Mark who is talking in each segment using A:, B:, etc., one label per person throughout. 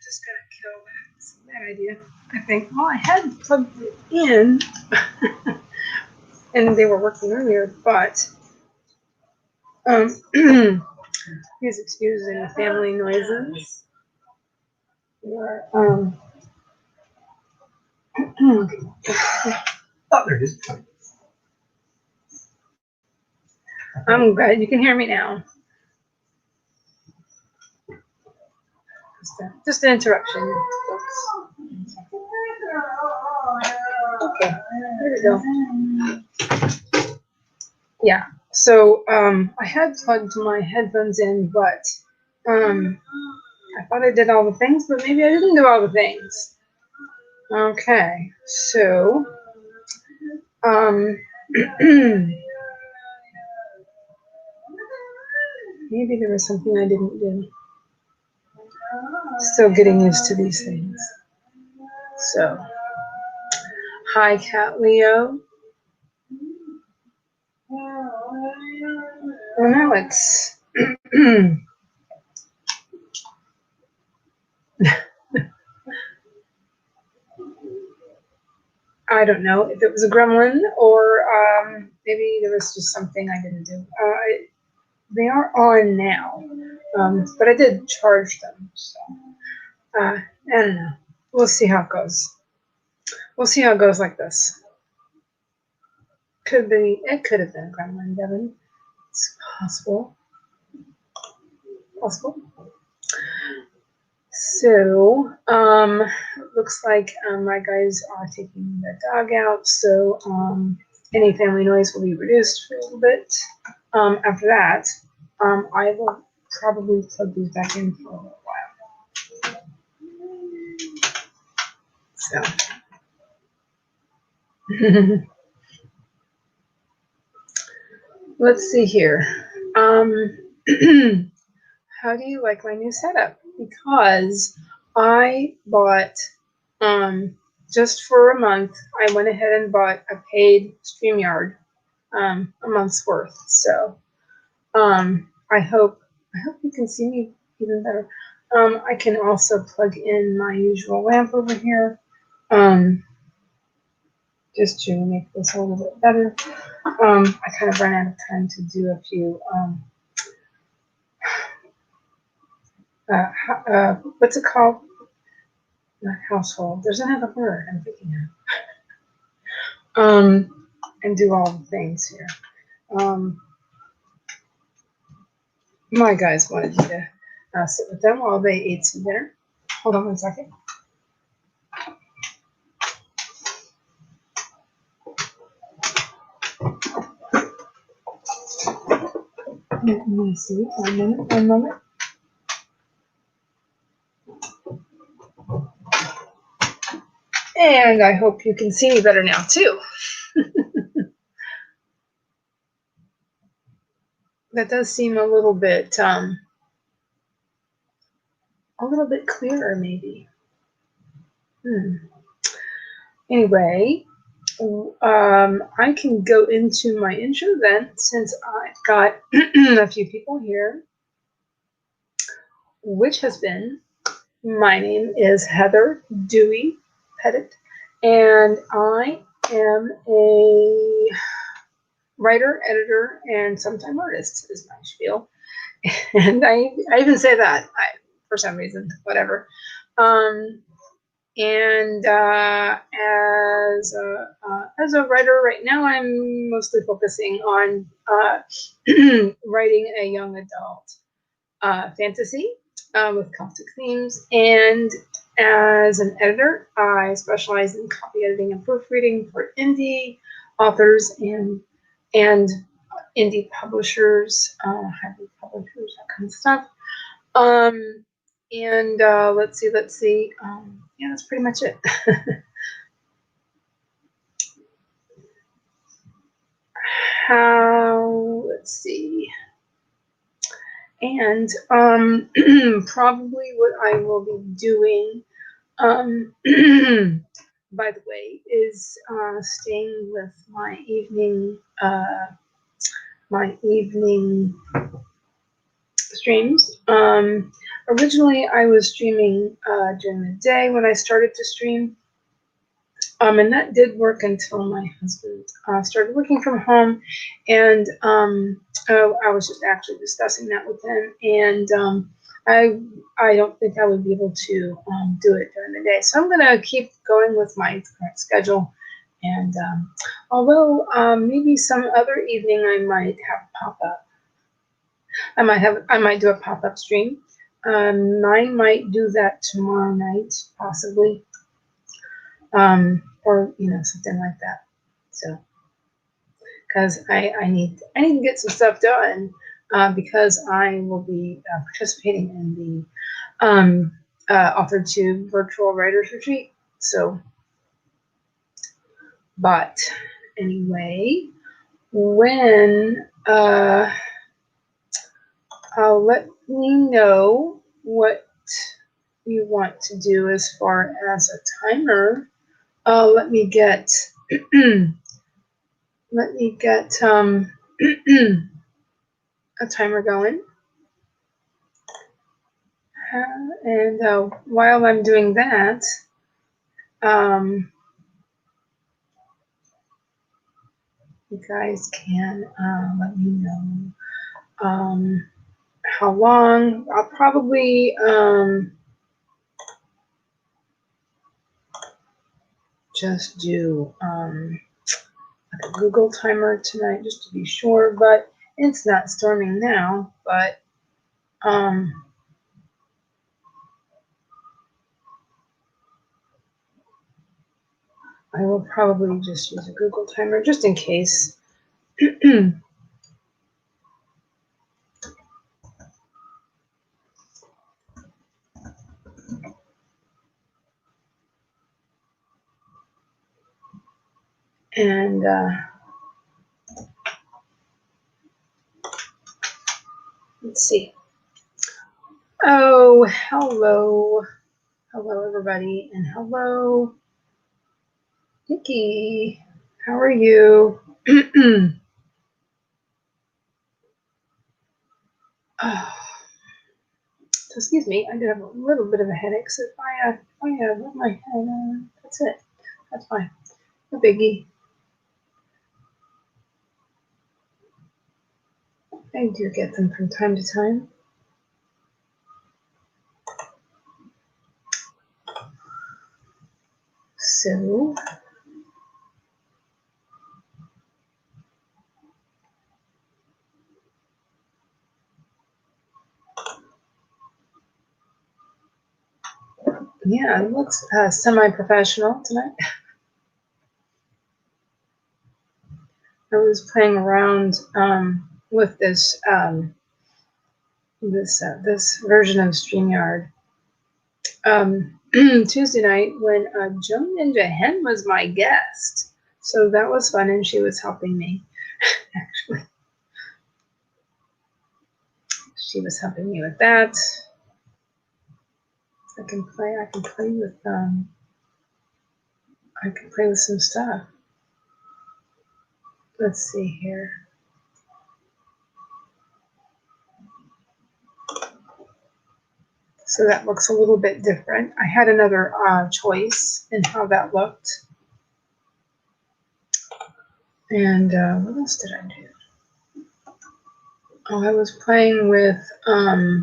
A: just gonna kill that. It's a bad idea, I think. Well, I had plugged it in, and they were working earlier, but please excuse any family noises. We are oh, there it is. I'm glad you can hear me now. Just an interruption, folks. Okay, there we go. Yeah, so I had plugged my headphones in, but I thought I did all the things, but maybe I didn't do all the things. Okay, so maybe there was something I didn't do. Still getting used to these things. So, hi, Cat Leo. Well, now it's I don't know if it was a gremlin or maybe there was just something I didn't do. They are on now, but I did charge them, so I don't know. We'll see how it goes. We'll see how it goes like this. It could have been a gremlin, Devin. It's possible. Possible. So, looks like my guys are taking the dog out, so any family noise will be reduced for a little bit. After that, I will probably plug these back in for a little while. So, let's see here. How do you like my new setup? Because I bought, just for a month, I went ahead and bought a paid StreamYard, a month's worth. So, I hope you can see me even better. I can also plug in my usual lamp over here, just to make this a little bit better. I kind of ran out of time to do a few, what's it called? Not household. There's another word I'm thinking of. And do all the things here. My guys wanted me to sit with them while they ate some dinner. Hold on one second. Let me see. One moment. And I hope you can see me better now too. That does seem a little bit clearer, maybe. Anyway, I can go into my intro then, since I've got a few people here, which has been, my name is Heather Dewey Pettit, and I am a writer, editor, and sometime artist is my spiel. And I even say that for some reason, whatever. And as a writer right now, I'm mostly focusing on writing a young adult fantasy with Celtic themes. And as an editor, I specialize in copy editing and proofreading for indie authors and indie publishers, hybrid publishers, that kind of stuff. And let's see. Yeah, that's pretty much it. Let's see. And probably what I will be doing, by the way, is staying with my evening streams. Originally, I was streaming during the day when I started to stream. And that did work until my husband started working from home, and I was just actually discussing that with him, and I don't think I would be able to do it during the day. So I'm going to keep going with my current schedule, and although maybe some other evening I might have pop up. I might do a pop up stream. I might do that tomorrow night, possibly. Or something like that. So, because I need to get some stuff done, because I will be participating in the Author to Virtual Writers Retreat. So, but anyway, when let me know what you want to do as far as a timer. Let me get a timer going. And while I'm doing that, you guys can let me know how long. I'll probably just do like a Google timer tonight just to be sure, but it's not storming now, but I will probably just use a Google timer just in case. And let's see. Oh, hello. Hello, everybody. And hello, Nikki. How are you? So excuse me, I do have a little bit of a headache, so if I let my head, that's it. That's fine. No biggie. I do get them from time to time. So yeah, it looks semi-professional tonight. I was playing around with this this version of StreamYard Tuesday night when Joan Ninja Hen was my guest. So that was fun, and she was helping me. Actually, she was helping me with that. I can play with some stuff. Let's see here. So that looks a little bit different. I had another choice in how that looked. And what else did I do? Oh, I was playing with the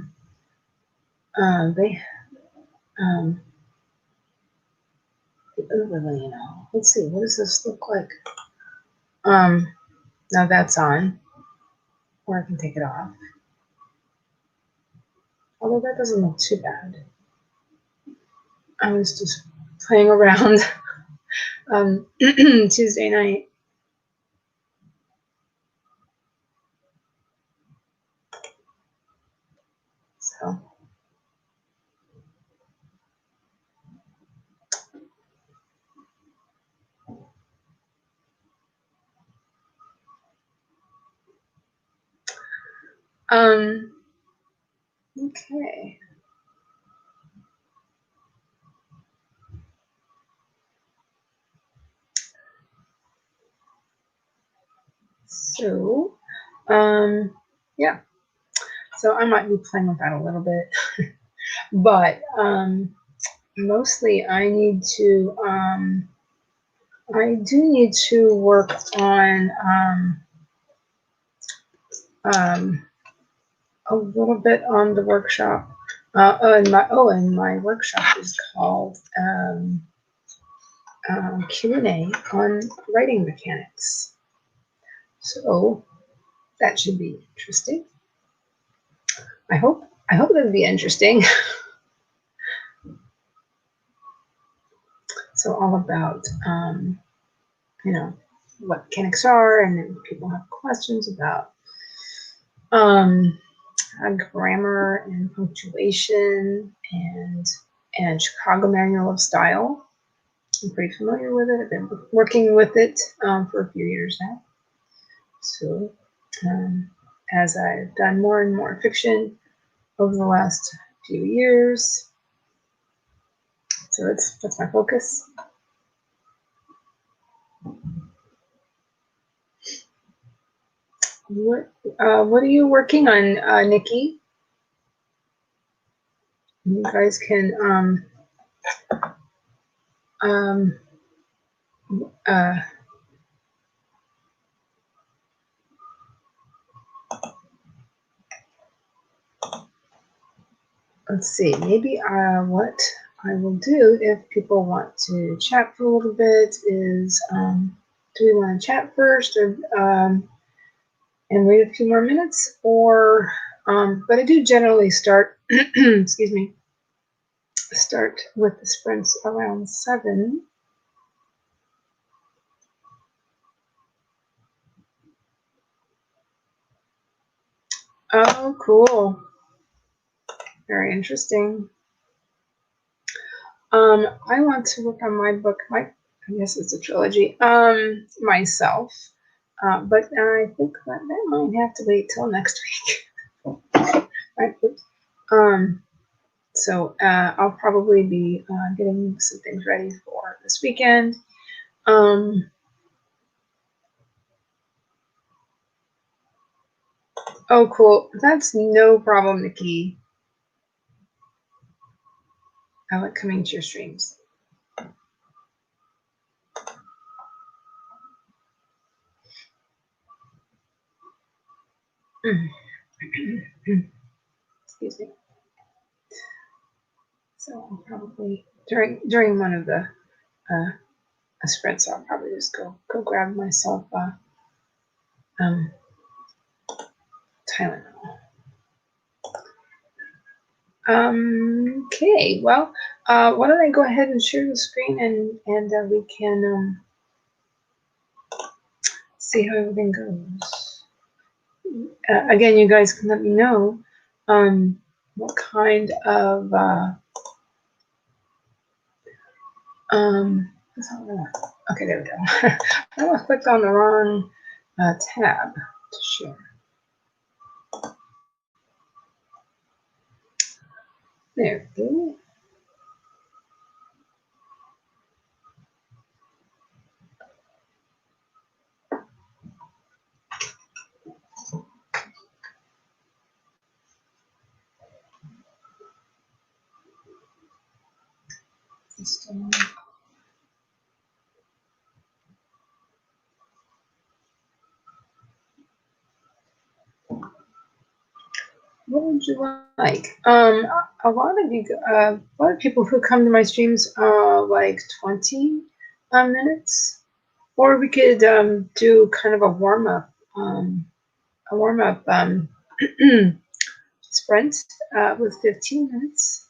A: overlay. Let's see, what does this look like? Now that's on, or I can take it off. Although that doesn't look too bad. I was just playing around Tuesday night. So. Okay. So, yeah. So I might be playing with that a little bit, but mostly I do need to work on a little bit on the workshop. And my workshop is called Q&A on writing mechanics. So that should be interesting. I hope that'll be interesting. So all about what mechanics are, and then people have questions about grammar and punctuation and Chicago Manual of Style. I'm pretty familiar with it. I've been working with it for a few years now. So as I've done more and more fiction over the last few years, so that's my focus. What are you working on, Nikki? You guys can let's see, maybe what I will do if people want to chat for a little bit is, do we want to chat first or and wait a few more minutes, or but I do generally start excuse me, start with the sprints around 7. Oh, cool. Very interesting. I want to work on my book, I guess it's a trilogy, myself. But I think that might have to wait till next week. Right. So I'll probably be getting some things ready for this weekend. Oh, cool. That's no problem, Nikki. I like coming to your streams. Excuse me. So I'll probably during one of the sprints, I'll probably just go grab myself Tylenol. Okay, well, why don't I go ahead and share the screen and we can see how everything goes. Again, you guys can let me know what kind of okay, there we go. I almost clicked on the wrong tab to share. There we go. What would you like? A lot of people who come to my streams like 20 minutes, or we could do kind of a warm up sprint with 15 minutes.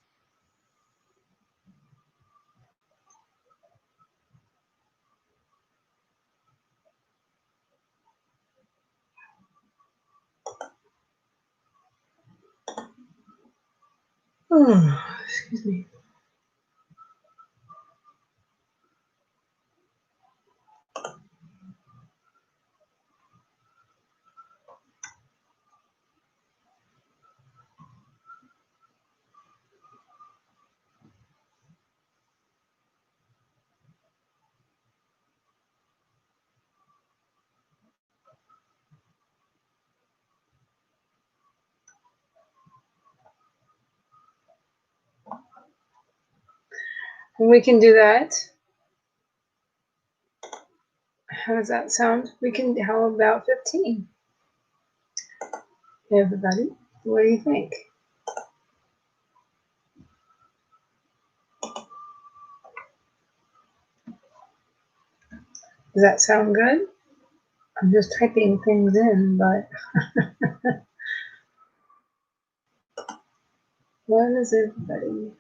A: Oh, excuse me. We can do that. How does that sound? How about 15? Hey everybody, what do you think? Does that sound good? I'm just typing things in, but what is everybody?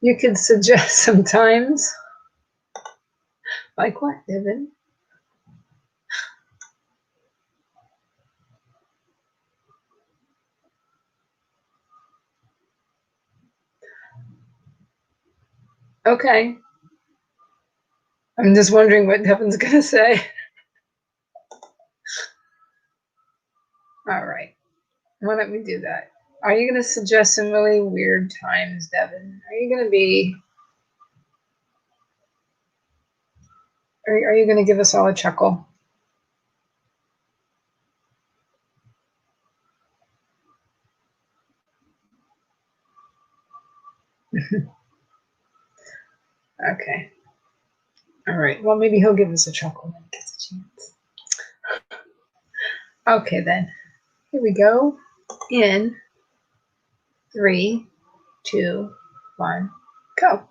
A: You could suggest sometimes. Like what, Devin? Okay. I'm just wondering what Devin's going to say. All right. Why don't we do that? Are you going to suggest some really weird times, Devin? Are you going to be... Are you going to give us all a chuckle? Okay. All right. Well, maybe he'll give us a chuckle when he gets a chance. Okay, then. Here we go. In 3, 2, 1, go.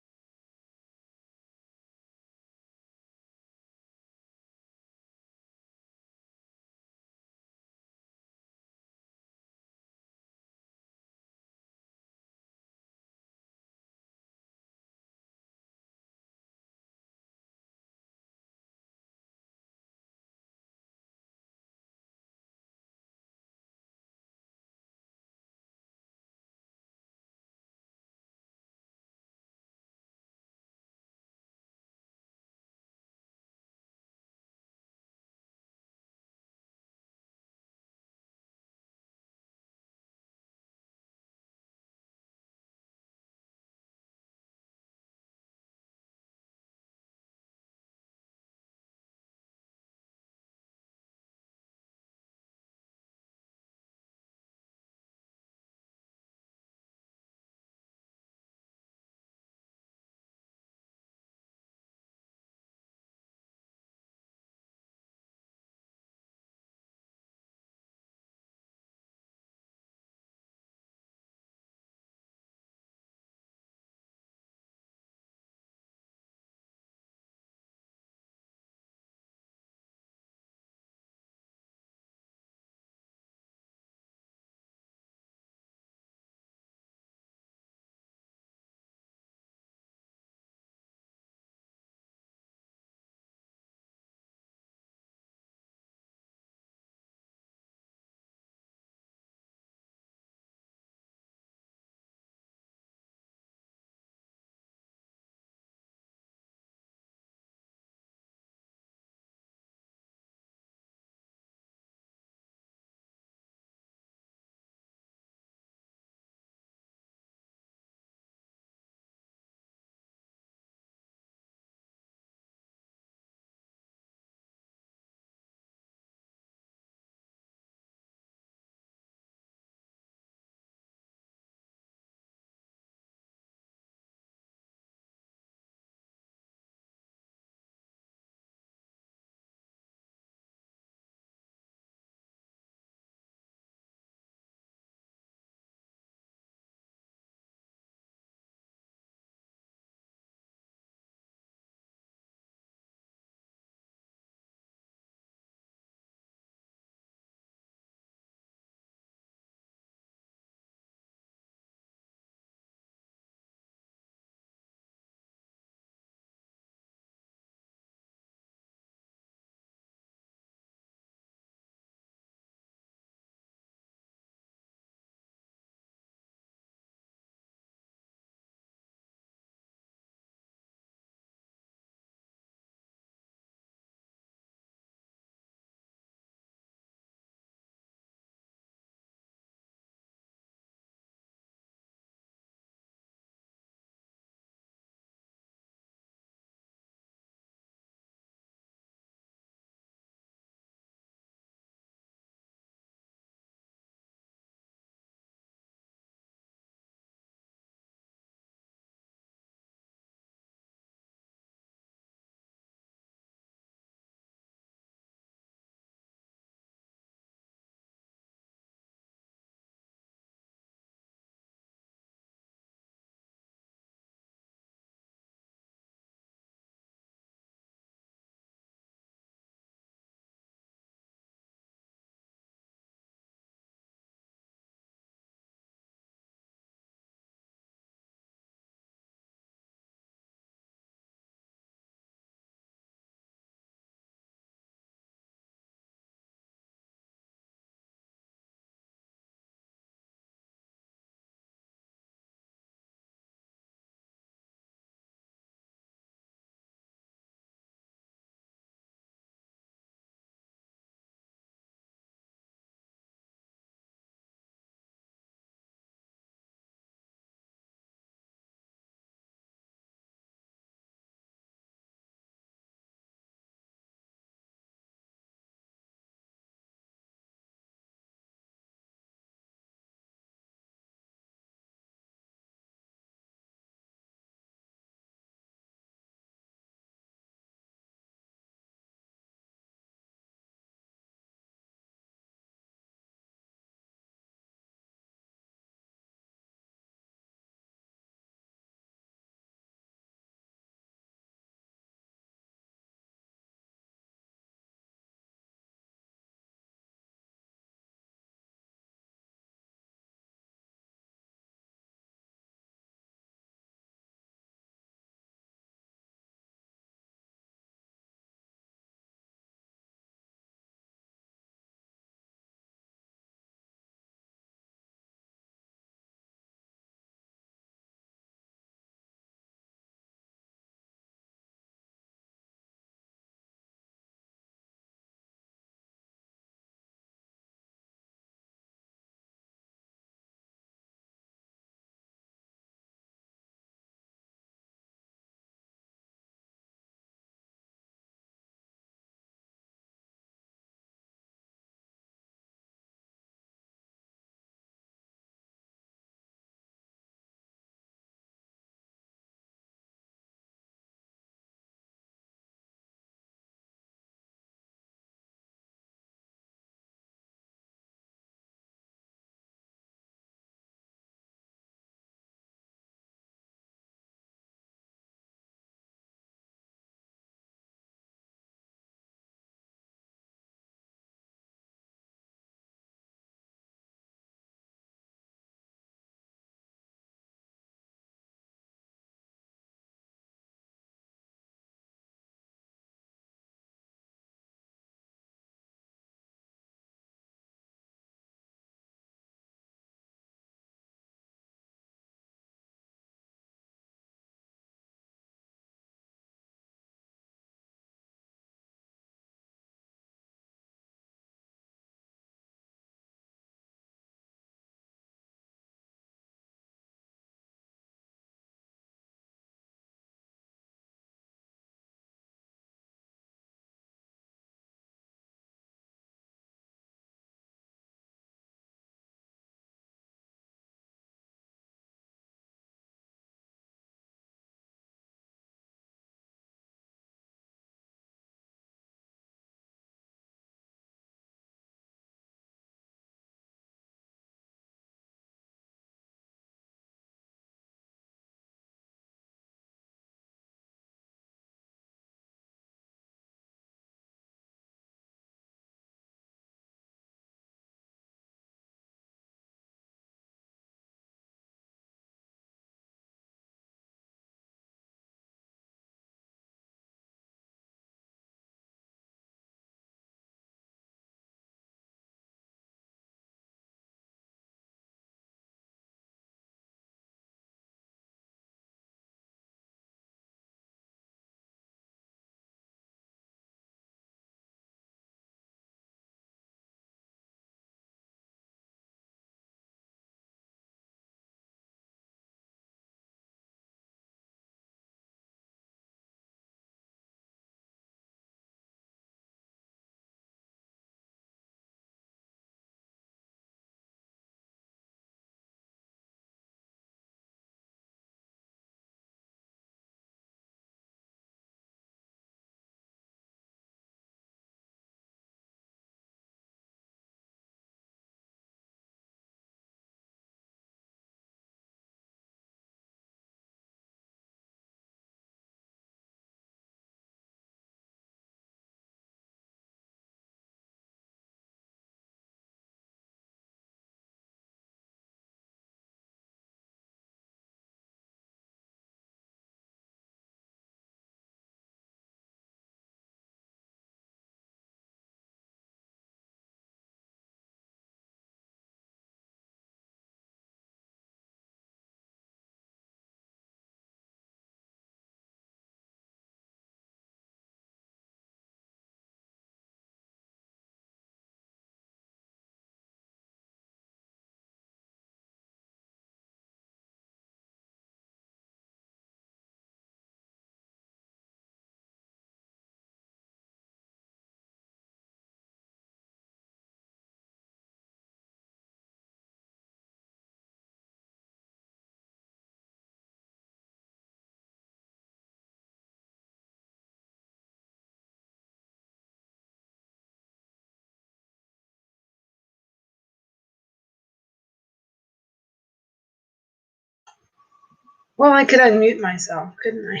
A: Well, I could unmute myself, couldn't I?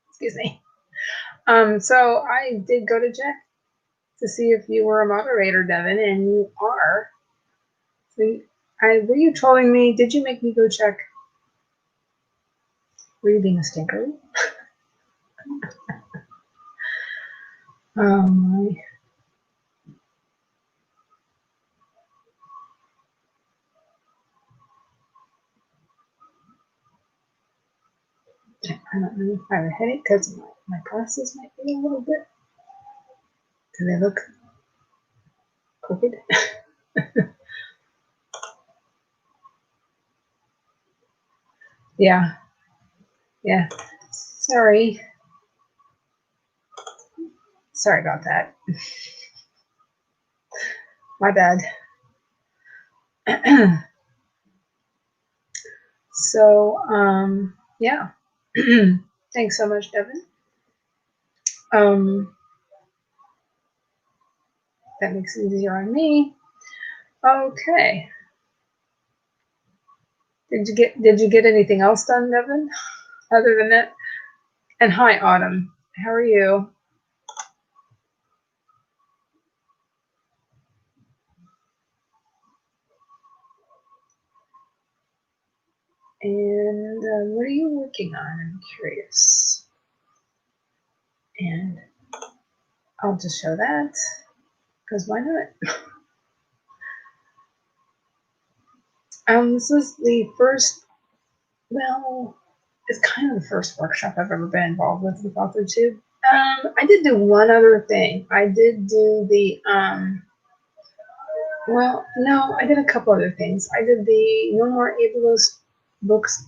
A: Excuse me. So I did go to check to see if you were a moderator, Devin, and you are. So were you trolling me? Did you make me go check? Were you being a stinker? Oh my. I don't know if I have a headache because my glasses might be a little bit. Do they look crooked? Yeah. Yeah. Sorry. Sorry about that. My bad. So, yeah. Thanks so much, Devin. That makes it easier on me. Okay. Did you get anything else done, Devin? Other than that? And hi, Autumn. How are you? And what are you working on? I'm curious. And I'll just show that, because why not? This is the first, well, it's kind of the first workshop I've ever been involved with AuthorTube. I did do one other thing. I did do the, well, no, I did a couple other things. I did the No More Ableist Books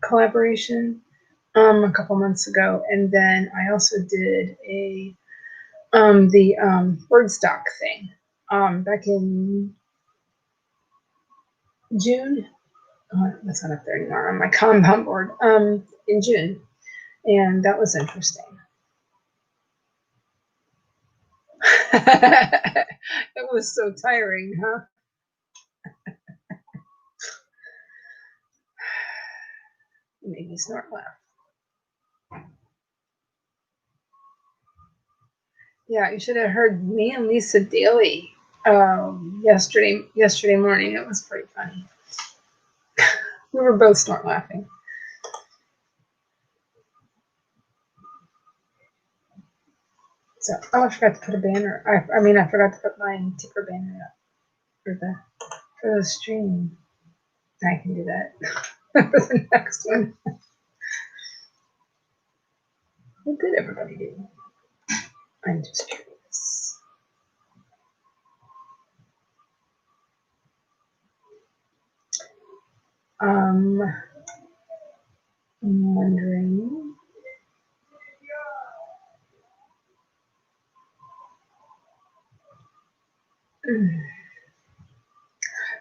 A: collaboration a couple months ago, and then I also did the Wordstock thing back in June. That's not up there anymore on my Kanban board. In June, and that was interesting. It was so tiring, huh? It made me snort laugh. Yeah, you should have heard me and Lisa Daly yesterday morning. It was pretty funny. We were both snort laughing. So, oh, I forgot to put a banner. I forgot to put my ticker banner up for the stream. I can do that for the next one. What did everybody do? I'm just curious. I'm wondering.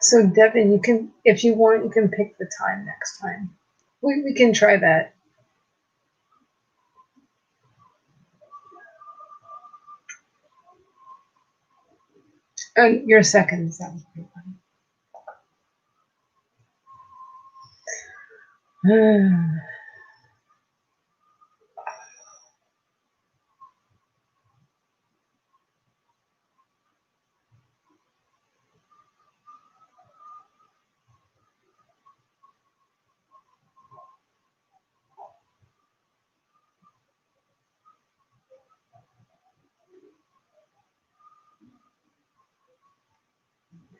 A: So Devin, you can, if you want, you can pick the time next time. We can try that. Your seconds, that was pretty funny.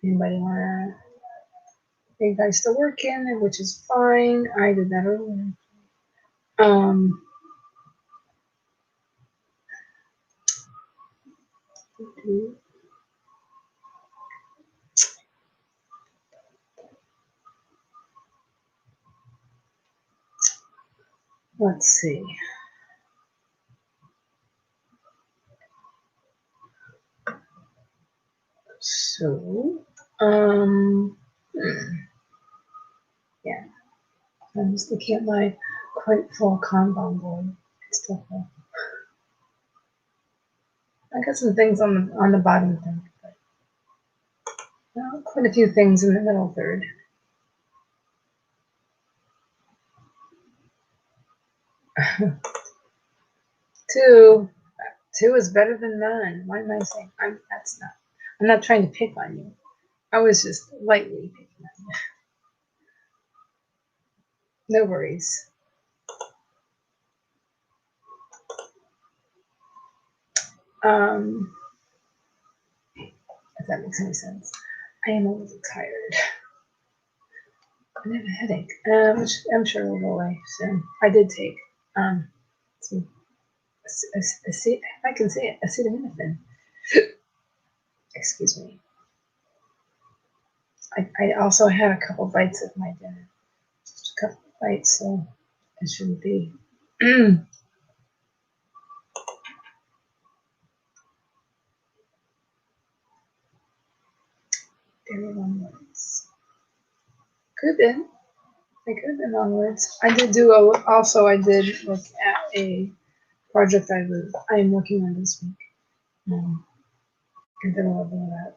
A: Anybody wanna? Are you guys still working? Which is fine. I did that earlier. Let's see. So, yeah. I'm just looking at my quite full Kanban board. It's still full. I got some things on the bottom third, but quite a few things in the middle third. Two is better than none. Why am I saying I'm not trying to pick on you. I was just lightly picking on you. No worries. If that makes any sense. I am a little tired. I have a headache, which I'm sure will go away soon. I did take some, if I can say it, acetaminophen. Excuse me. I also had a couple bites of my dinner. Just a couple bites, so it shouldn't be. Very long words. Could have been. I could have been long words. I did do also I did look at a project I am working on this week. I did a little bit of that.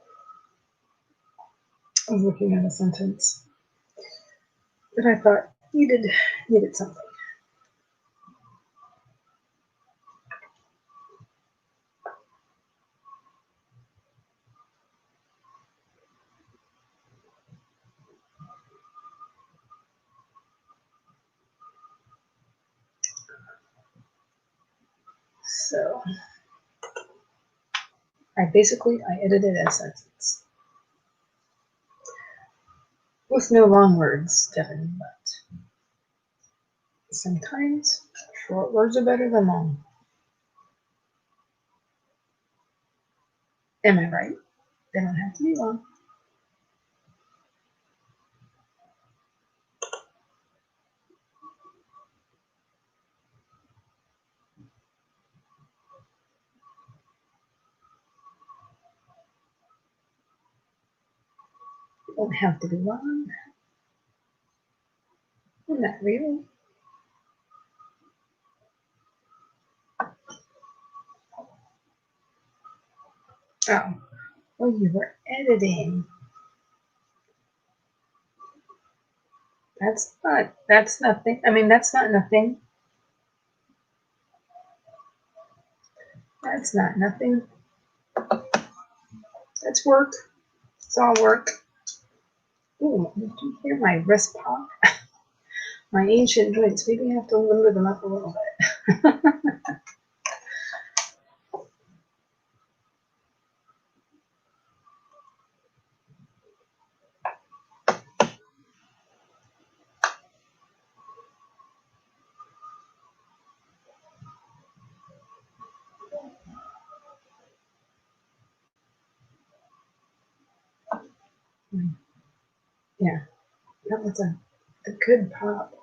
A: I was looking at a sentence that I thought needed something. So I edited a sentence with no long words, Devin, but sometimes short words are better than long. Am I right? They don't have to be long. They don't have to be long. Well, not really. Oh, well, you were editing. That's nothing. I mean, that's not nothing. That's not nothing. That's work. It's all work. Ooh, did you hear my wrist pop? My ancient joints. Maybe I have to limber them up a little bit. Yeah, that was a good pop.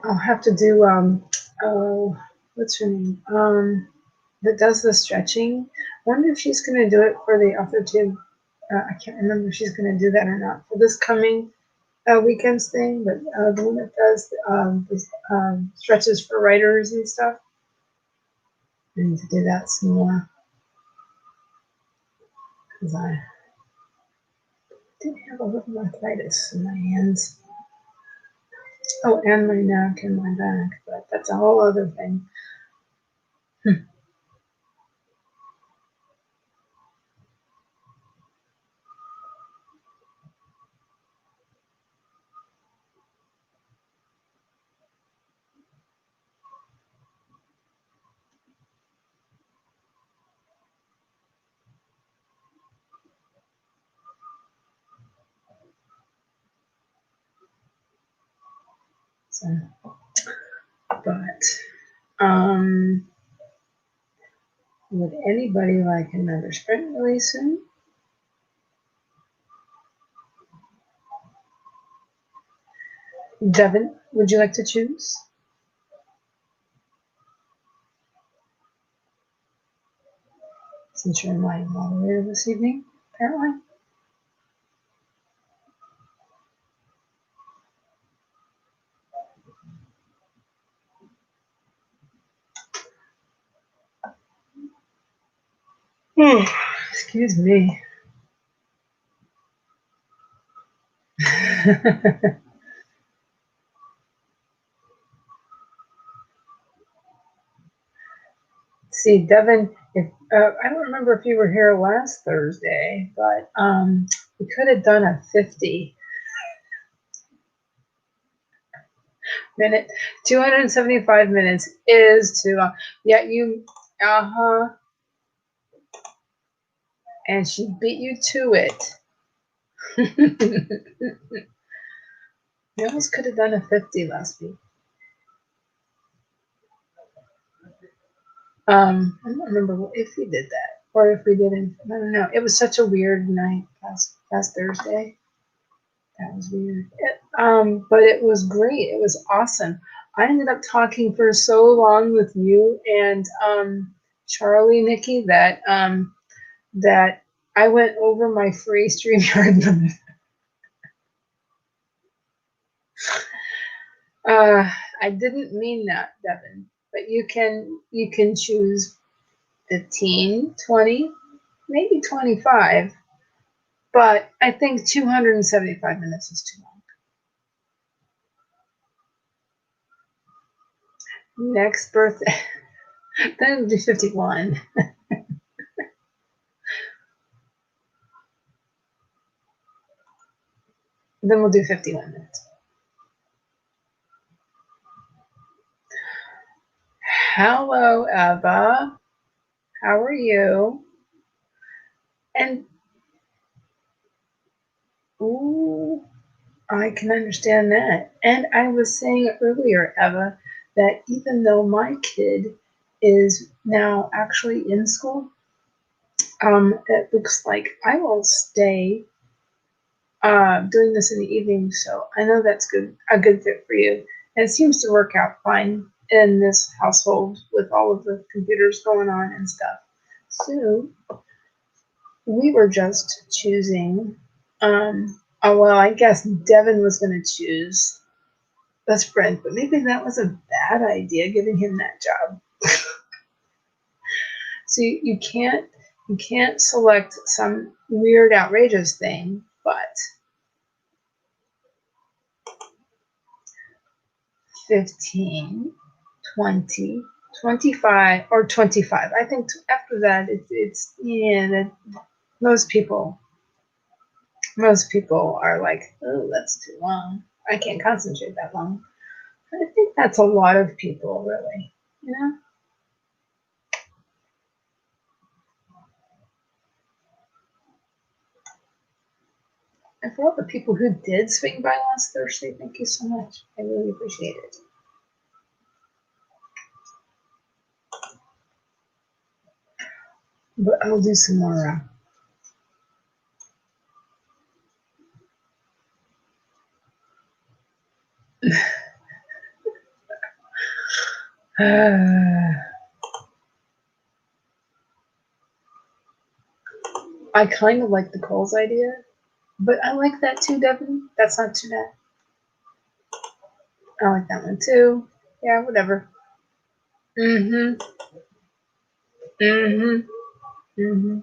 A: I'll have to do what's her name? That does the stretching. I wonder if she's gonna do it for the author too. I can't remember if she's gonna do that or not for this coming weekends thing, but the one that does stretches for writers and stuff. I need to do that some more because I did have a little arthritis in my hands. Oh, and my neck and my back, but that's a whole other thing. So, but would anybody like another sprint really soon? Devin, would you like to choose? Since you're my moderator this evening, apparently. Excuse me. see, Devin, if I don't remember if you were here last Thursday, but we could have done a 50-minute. 275 minutes is too long. Yeah, you, and she beat you to it. We almost could have done a 50 last week. I don't remember if we did that or if we didn't. I don't know. It was such a weird night last Thursday. That was weird. But it was great. It was awesome. I ended up talking for so long with you and Charlie, Nikki, that that I went over my free StreamYard limit. I didn't mean that, Devin, but you can choose 15, 20, maybe 25, but I think 275 minutes is too long. Next birthday, then it'll be 51. Then we'll do 51 minutes. Hello, Eva. How are you? And, ooh, I can understand that. And I was saying earlier, Eva, that even though my kid is now actually in school, it looks like I will stay doing this in the evening. So I know that's a good fit for you. And it seems to work out fine in this household with all of the computers going on and stuff. So we were just choosing. Oh, well, I guess Devin was going to choose best friend, but maybe that was a bad idea, giving him that job. So you can't select some weird, outrageous thing, but 15, 20, 25, or 25. I think after that, it's yeah, that most people are like, oh, that's too long. I can't concentrate that long. I think that's a lot of people, really. You know? And for all the people who did swing by last Thursday, thank you so much. I really appreciate it. But I'll do some more. I kind of like the Coles idea, but I like that too, Devin. That's not too bad. I like that one too. Yeah, whatever. Mm-hmm. Mm-hmm. Mm-hmm.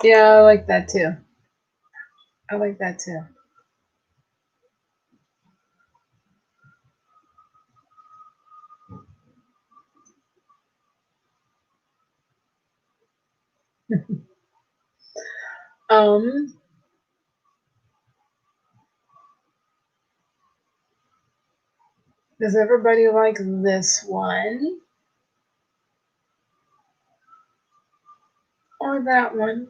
A: Yeah, I like that too. I like that too. um, does everybody like this one? Or that one?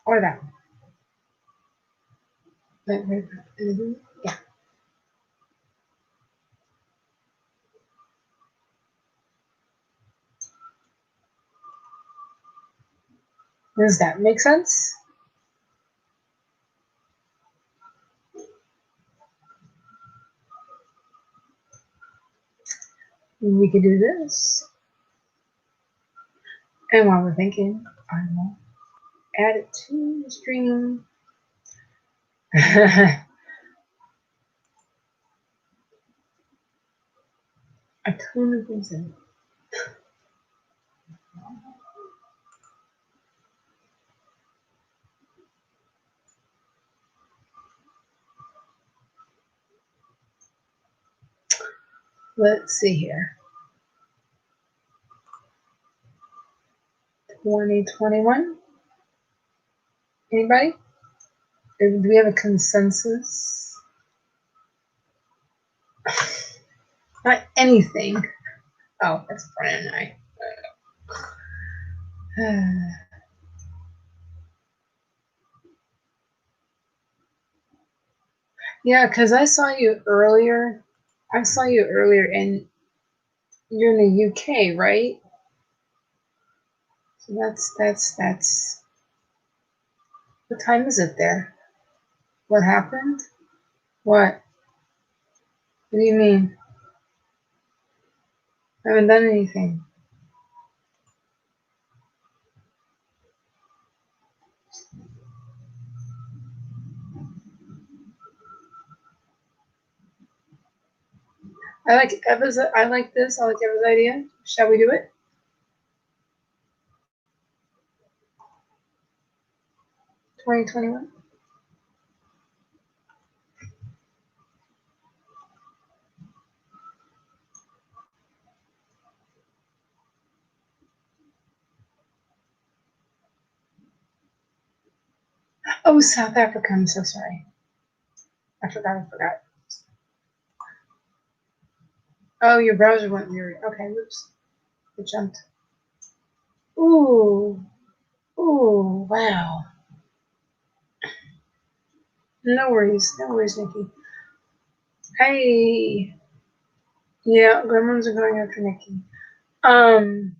A: Or that one? Yeah. Does that make sense? We could do this. And while we're thinking, I will add it to the stream. A ton of reason. Let's see here. 2021? Anybody? Do we have a consensus? Not anything. Oh, that's Brian and I. Yeah, because I saw you earlier. And you're in the UK, right? So that's. What time is it there? What happened? What? What do you mean? I haven't done anything. I like Eva's. I like this. I like Eva's idea. Shall we do it? 2021. Oh, South Africa. I'm so sorry. I forgot. Oh, your browser went weird. Okay, whoops. It jumped. Ooh. Ooh, wow. No worries, Nikki. Hey. Yeah, gremlins are going after Nikki. I'm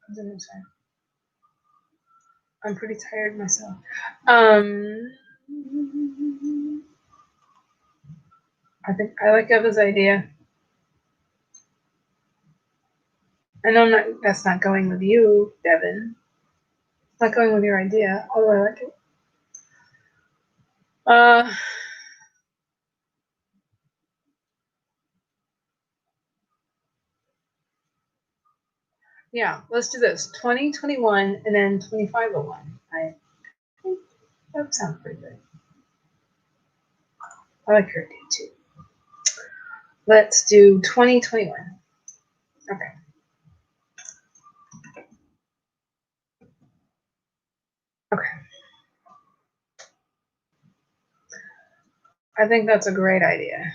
A: sorry. I'm pretty tired myself. I think I like Eva's idea. I know that's not going with you, Devin. It's not going with your idea, although I like it. Yeah, let's do this. 2021 and then 2501. I think that sounds pretty good. I like your idea too. Let's do 2021. Okay. Okay. I think that's a great idea.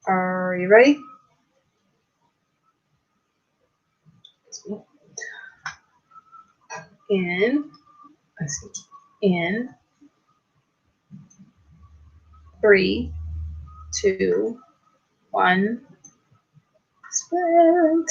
A: Are you ready? In 3, 2, 1, sprint.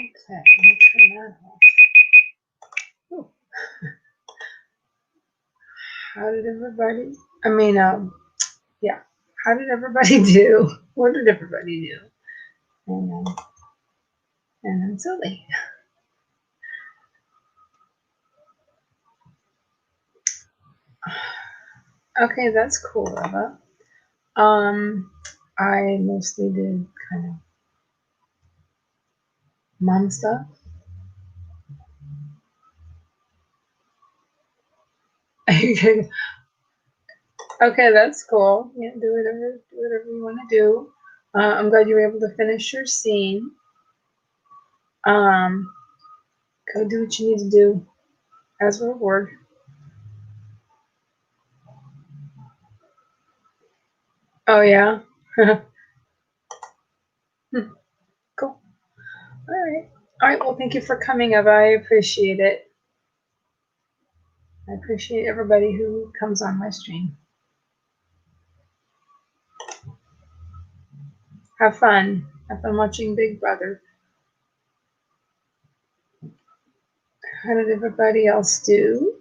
A: Okay, let me turn that off. Oh. How did everybody, yeah, how did everybody do? What did everybody do? And I'm silly. Okay, that's cool, Eva. I mostly did kind of mom stuff. Okay, that's cool. Yeah, do whatever you want to do. I'm glad you were able to finish your scene. Go do what you need to do as a reward. Oh yeah. Cool. All right. All right. Well, thank you for coming, Eva. I appreciate it. I appreciate everybody who comes on my stream. Have fun. Have fun watching Big Brother. How did everybody else do?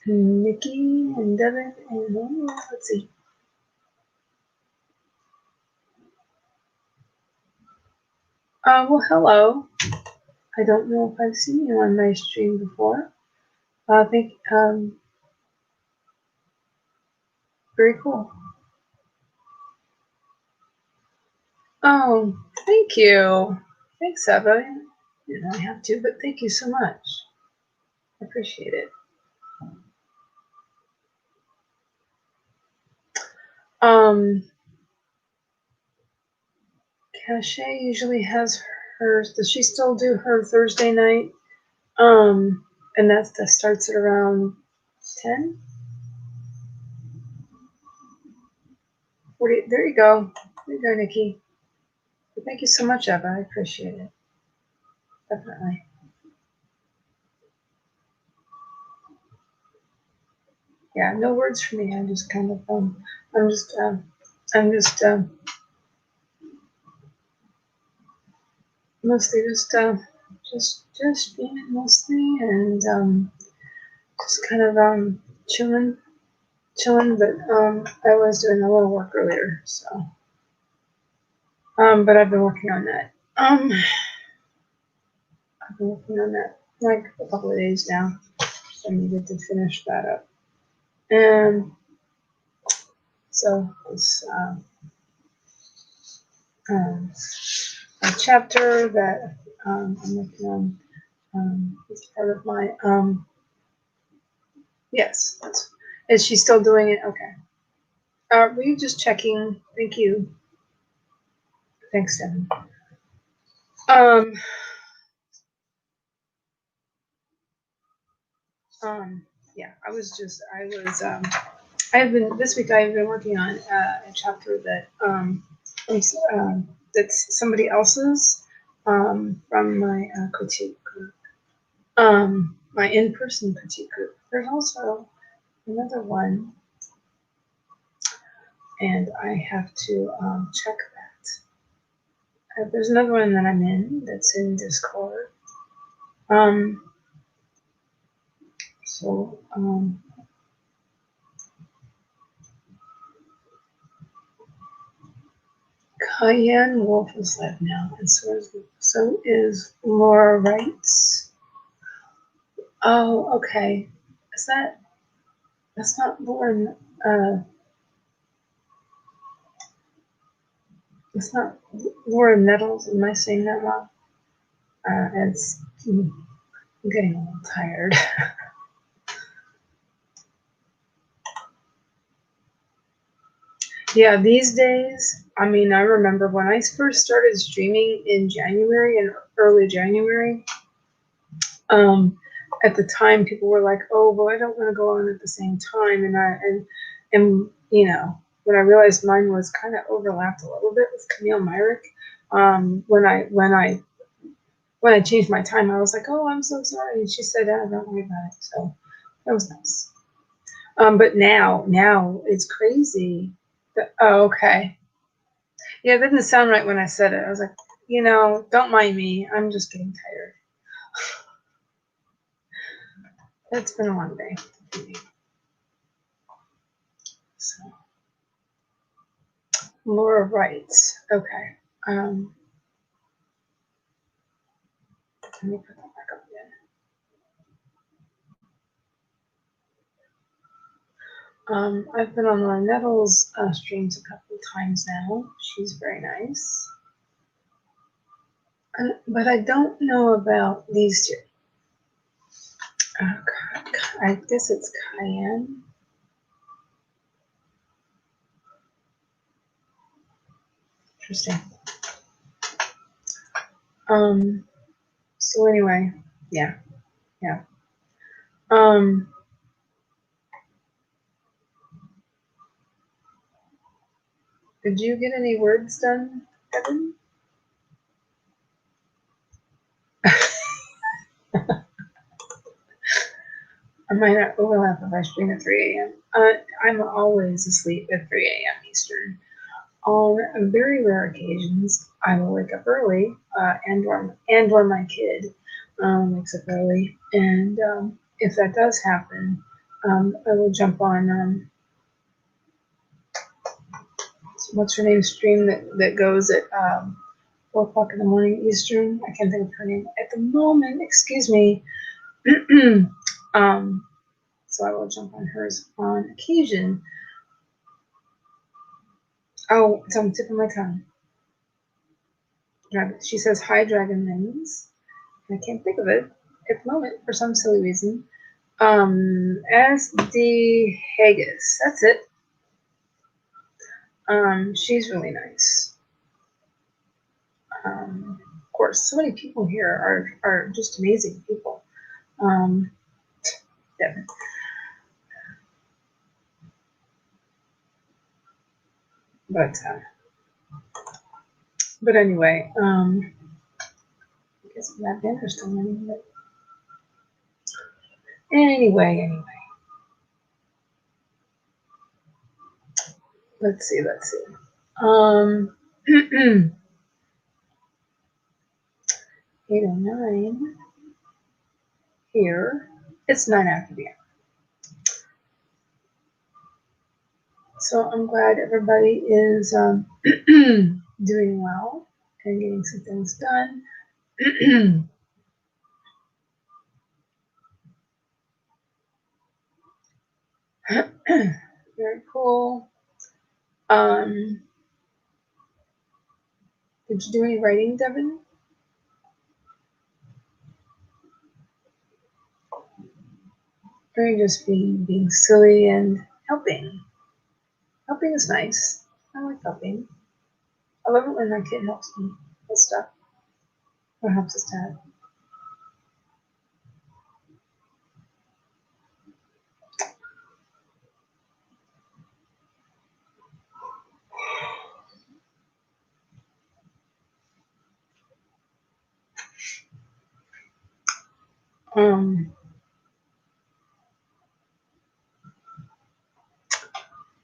A: Nikki and Devin and let's see. Well, hello. I don't know if I've seen you on my stream before. Very cool. Oh, thank you. Thanks, Eva. You don't have to, but thank you so much. I appreciate it. Cachet usually has hers. Does she still do her Thursday night? And that starts at around 10? 40. There you go. There you go, Nikki. Thank you so much, Eva. I appreciate it. Definitely. Yeah, no words for me. I'm just kind of mostly just being it mostly and just kind of chilling, but I was doing a little work earlier, so but I've been working on that. I've been working on that like a couple of days now, so I needed to finish that up. And so this a chapter that I'm working on. It's part of my yes. Is she still doing it? Okay. Were you just checking? Thank you. Thanks, Devin. Yeah, I've been this week. I've been working on a chapter that that's somebody else's from my critique group, my in-person critique group. There's also another one, and I have to check that. There's another one that I'm in that's in Discord. So Cayenne Wolf is live now, and so is Laura Wrights. Oh, okay. That's not Laura? It's not Laura Nettles. Am I saying that wrong? I'm getting a little tired. Yeah, these days, I remember when I first started streaming in January, in early January, at the time people were like, oh, well, I don't want to go on at the same time. And when I realized mine was kind of overlapped a little bit with Camille Myrick, when I changed my time, I was like, oh, I'm so sorry. And she said, don't worry about it. So that was nice. But now it's crazy. Oh, okay. Yeah, that didn't sound right when I said it. I was like, don't mind me. I'm just getting tired. It's been a long day. So, Laura writes. Okay. Let me put that back up again. I've been on Laura Nettles' streams a couple of times now. She's very nice. But I don't know about these two. I guess it's Cayenne. Interesting. So anyway, yeah. Did you get any words done, Evan? I might not overlap if I stream at 3 a.m. I'm always asleep at 3 a.m. Eastern. On very rare occasions, I will wake up early, and or my kid wakes up early, and if that does happen, I will jump on what's her name stream that goes at 4 o'clock in the morning Eastern. I can't think of her name at the moment. Excuse me. So I will jump on hers on occasion. Oh, it's on the tip of my tongue. She says hi, Dragon Wings. I can't think of it at the moment for some silly reason. SD Haggis. That's it. She's really nice. Of course, so many people here are just amazing people. Devin. But anyway, I guess that banner's still running. But anyway. Let's see. 8:09 here. It's 9 after the hour. So I'm glad everybody is doing well and getting some things done. Very cool. Did you do any writing, Devin? Or are you just being silly and helping? Helping is nice. I like helping. I love it when my kid helps me with stuff. Or helps his dad.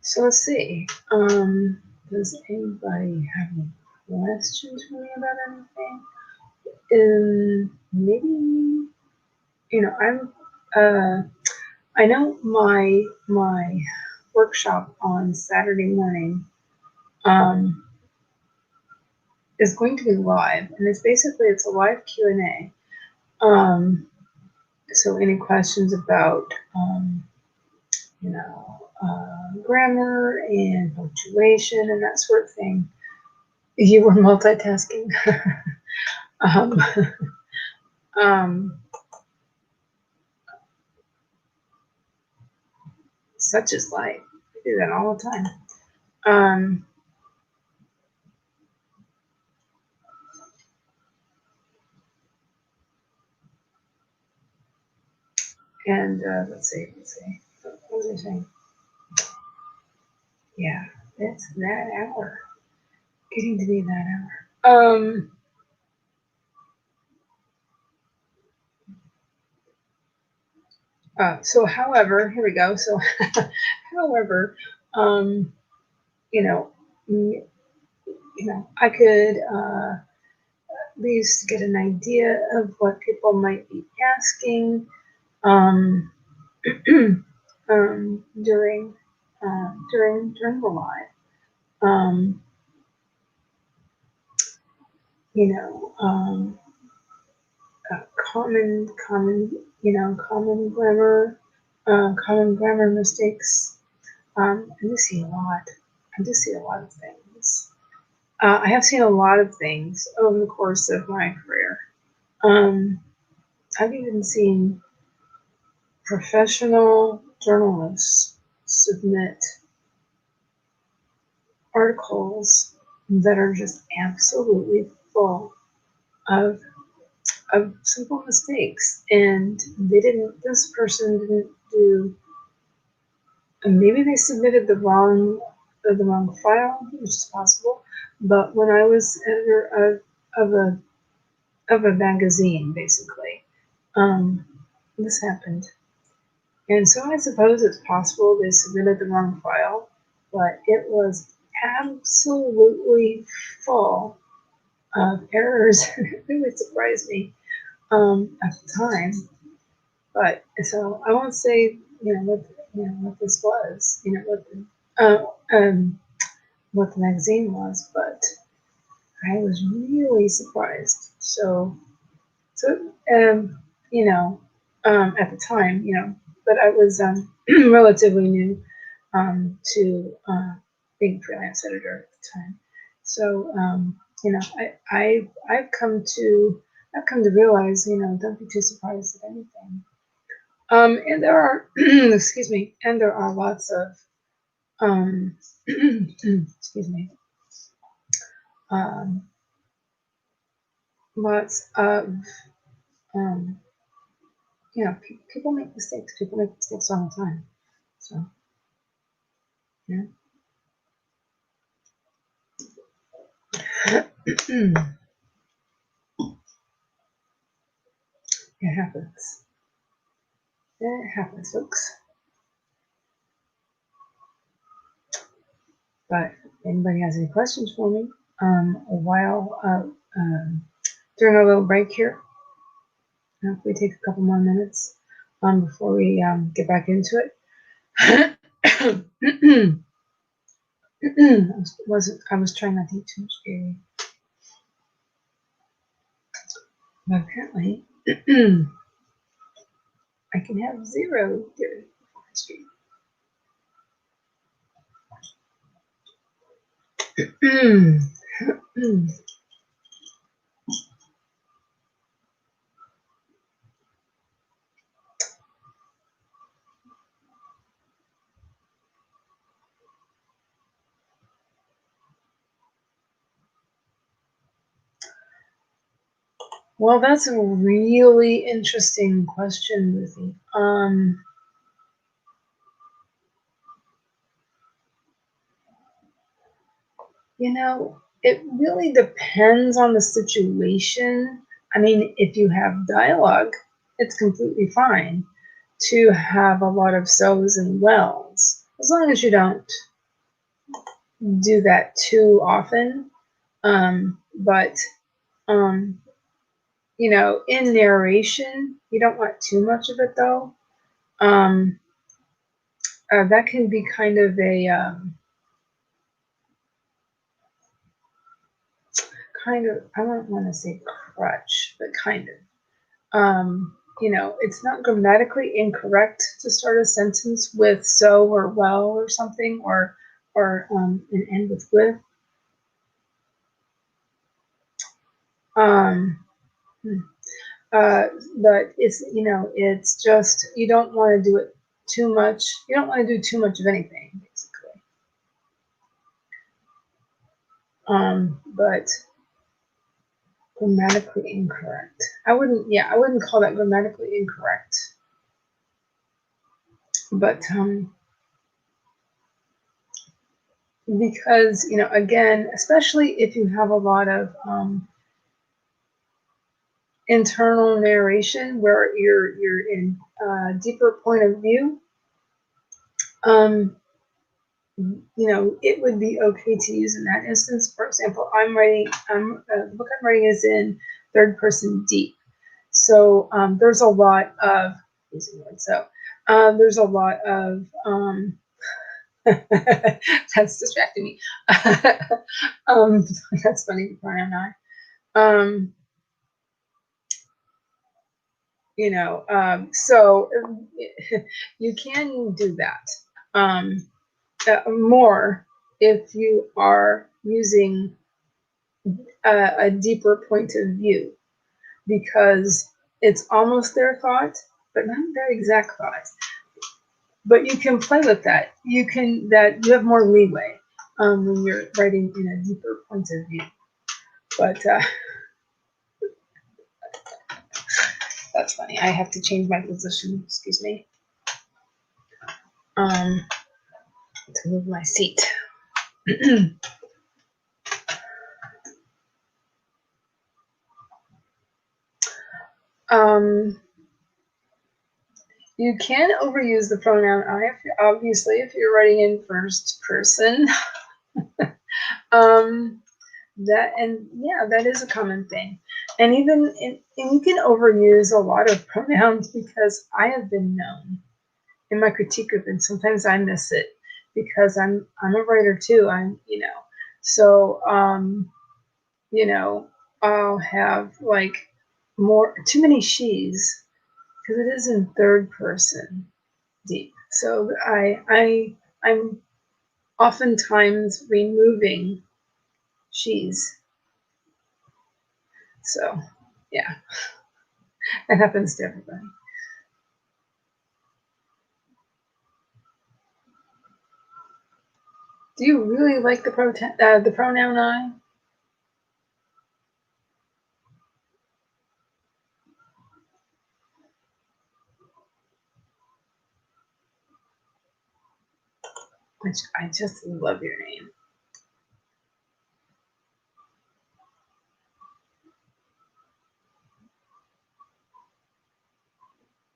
A: So let's see. Does anybody have any questions for me about anything? Maybe I know my workshop on Saturday morning is going to be live, and it's a live Q&A. So any questions about grammar and punctuation and that sort of thing. You were multitasking. Such is life. I do that all the time. And let's see. What was I saying? Yeah, it's that hour. Getting to be that hour. So however, here we go. So however, you know, I could at least get an idea of what people might be asking um, during during the live. Um, you know, common grammar mistakes. I do see a lot. I do see a lot of things. I have seen a lot of things over the course of my career. Um, I've even seen professional journalists submit articles that are just absolutely full of simple mistakes, and this person didn't do, and maybe they submitted the wrong file, which is possible. But when I was editor of a magazine, basically, um, this happened. And so I suppose it's possible they submitted the wrong file, but it was absolutely full of errors. It really surprised me at the time. But so I won't say what this was, what the magazine was, but I was really surprised. So at the time, but I was relatively new to being a freelance editor at the time. So I've come to realize, don't be too surprised at anything. And there are, excuse me, and there are lots of, excuse me, um, lots of, um, people make mistakes. People make mistakes all the time. So, yeah. It happens. It happens, folks. But if anybody has any questions for me, while during our little break here, if we take a couple more minutes before we get back into it. I was trying not to eat too much dairy, but apparently I can have 0 dairy before I stream. Well, that's a really interesting question, Ruthie. It really depends on the situation. I mean, if you have dialogue, it's completely fine to have a lot of so's and wells, as long as you don't do that too often. But in narration, you don't want too much of it, though. That can be kind of a I don't want to say crutch, but kind of. It's not grammatically incorrect to start a sentence with so or well or something, or and end with. But it's just, you don't want to do it too much. You don't want to do too much of anything, basically. But grammatically incorrect. I wouldn't call that grammatically incorrect. But because, again, especially if you have a lot of internal narration where you're in deeper point of view, it would be okay to use in that instance. For example, the book I'm writing is in third person deep. So there's a lot of, there's a lot of, that's distracting me. That's funny, pronoun I. So you can do that more if you are using a deeper point of view, because it's almost their thought, but not their exact thought. But you can play with that. You have more leeway when you're writing in a deeper point of view. But that's funny. I have to change my position. Excuse me. To move my seat. You can overuse the pronoun I, obviously, if you're writing in first person. That is a common thing. And you can overuse a lot of pronouns, because I have been known in my critique group, and sometimes I miss it because I'm a writer too. So I'll have like too many she's, because it is in third person deep. So I'm oftentimes removing she's. So yeah, it happens to everybody. Do you really like the pronoun I? Which I just love your name.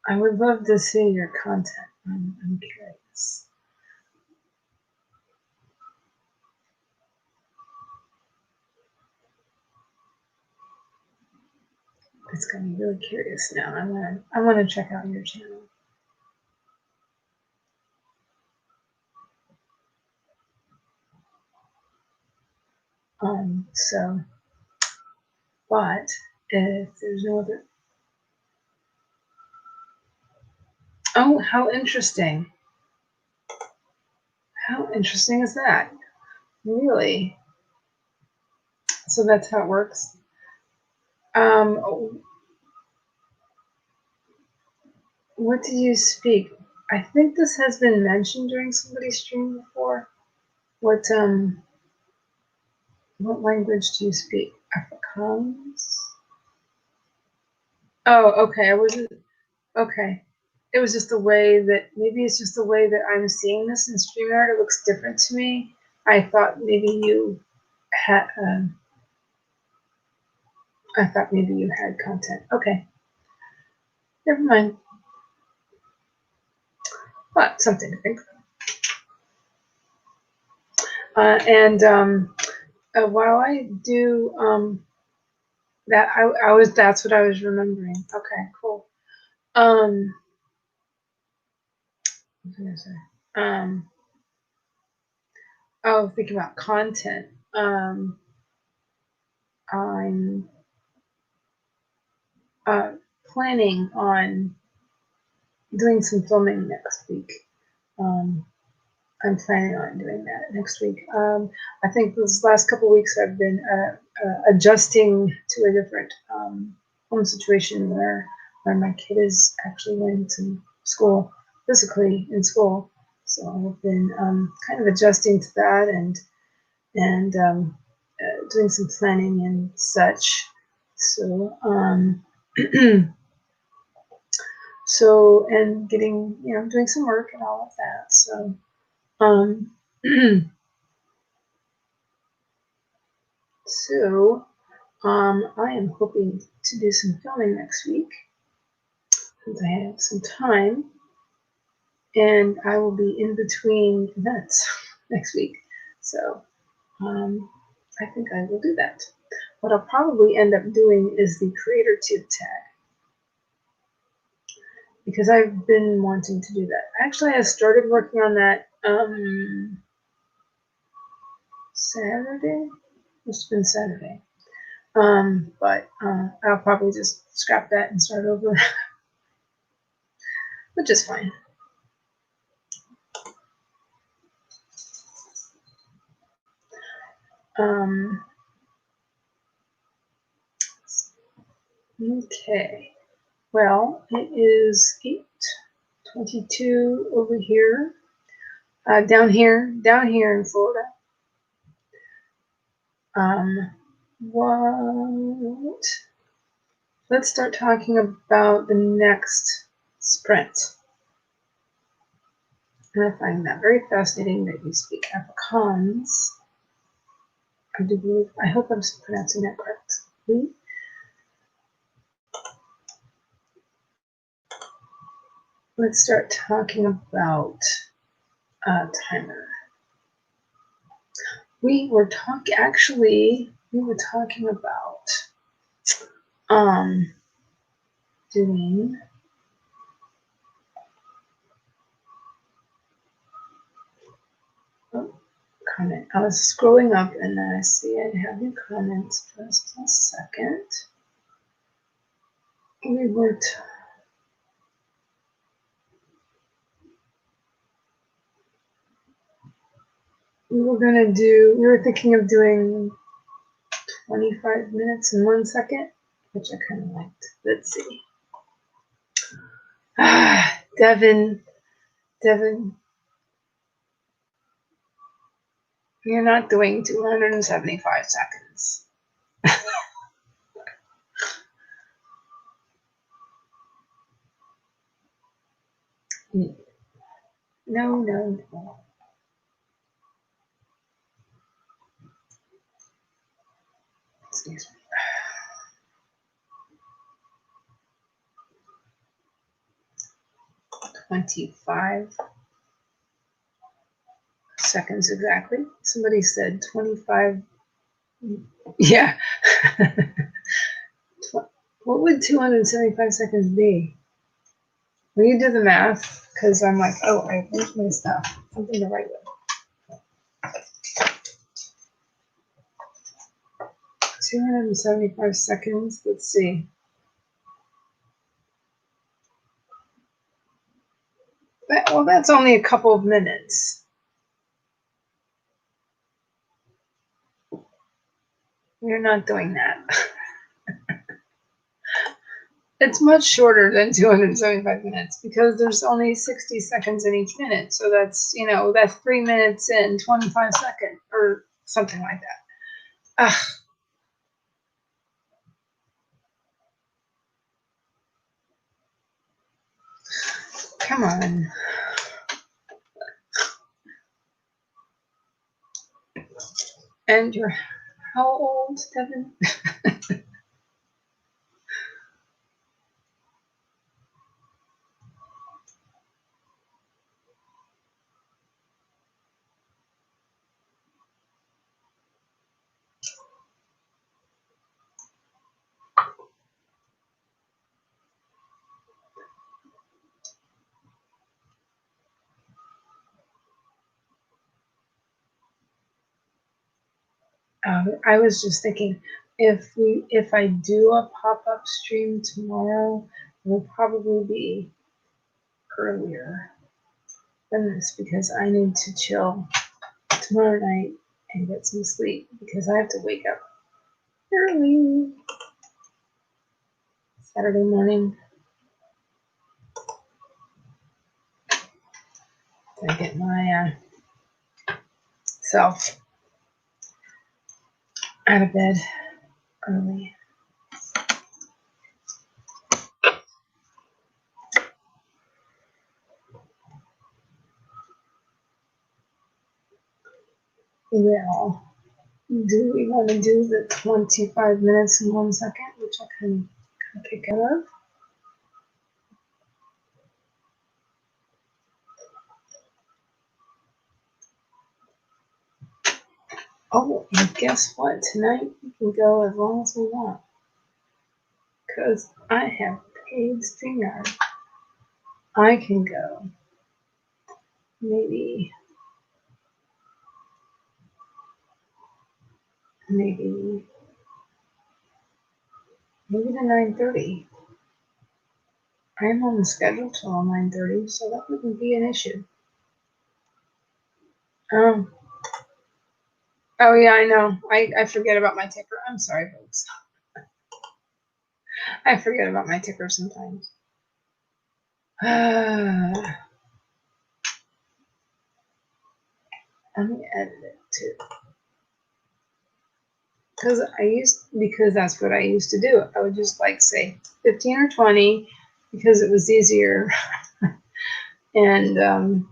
A: I would love to see your content. I'm curious. It's got me really curious now. I want to check out your channel. But if there's no other. Oh, how interesting. How interesting is that? Really? So that's how it works. What did you speak? I think this has been mentioned during somebody's stream before. What language do you speak? Afrikaans? Oh, okay. I wasn't okay. It was just the way that it's just the way that I'm seeing this in StreamYard. It looks different to me. I thought maybe you had content. Okay. Never mind. But something to think about. While I do that's what I was remembering. Okay, cool. What was I gonna say? Thinking about content. I'm planning on doing some filming next week. I'm planning on doing that next week. I think this last couple of weeks I've been adjusting to a different home situation where my kid is actually going to school, physically in school. So I've been kind of adjusting to that and doing some planning and such. So and getting doing some work and all of that. So I am hoping to do some filming next week. since I have some time, and I will be in between events next week. So I think I will do that. What I'll probably end up doing is the creator tip tag, because I've been wanting to do that. Actually, I started working on that Saturday. Must have been Saturday. But I'll probably just scrap that and start over, which is fine. Okay. Well, it is 8:22 over here, down here in Florida. What? Let's start talking about the next sprint. And I find that very fascinating that you speak Afrikaans. I do believe, I hope I'm pronouncing that correctly. Let's start talking about timer. We were talking about doing comment. I was scrolling up and then I see I have new comments. Just a second. We were thinking of doing 25 minutes in 1 second, which I kind of liked. Let's see. Devin, you're not doing 275 seconds. No. Excuse me. 25 seconds exactly. Somebody said 25. Yeah. What would 275 seconds be? Will you do the math? Because I'm like, oh, I finished my stuff. Something to write with. 275 seconds. Let's see. Well, that's only a couple of minutes. You're not doing that. It's much shorter than 275 minutes because there's only 60 seconds in each minute. So that's, that's 3 minutes and 25 seconds or something like that. Ugh. Come on. And you're how old, Devin? I was just thinking, if I do a pop-up stream tomorrow, it will probably be earlier than this because I need to chill tomorrow night and get some sleep because I have to wake up early Saturday morning to get my self out of bed early. Well, do we want to do the 25 minutes in 1 second, which I can take care of? Oh, and guess what? Tonight we can go as long as we want. Because I have paid StreamYard. I can go maybe to 9:30. I am on the schedule till 9:30, so that wouldn't be an issue. Oh yeah, I know. I forget about my ticker. I'm sorry, folks. I forget about my ticker sometimes. Let me edit it too. Because that's what I used to do. I would just like say 15 or 20 because it was easier. and then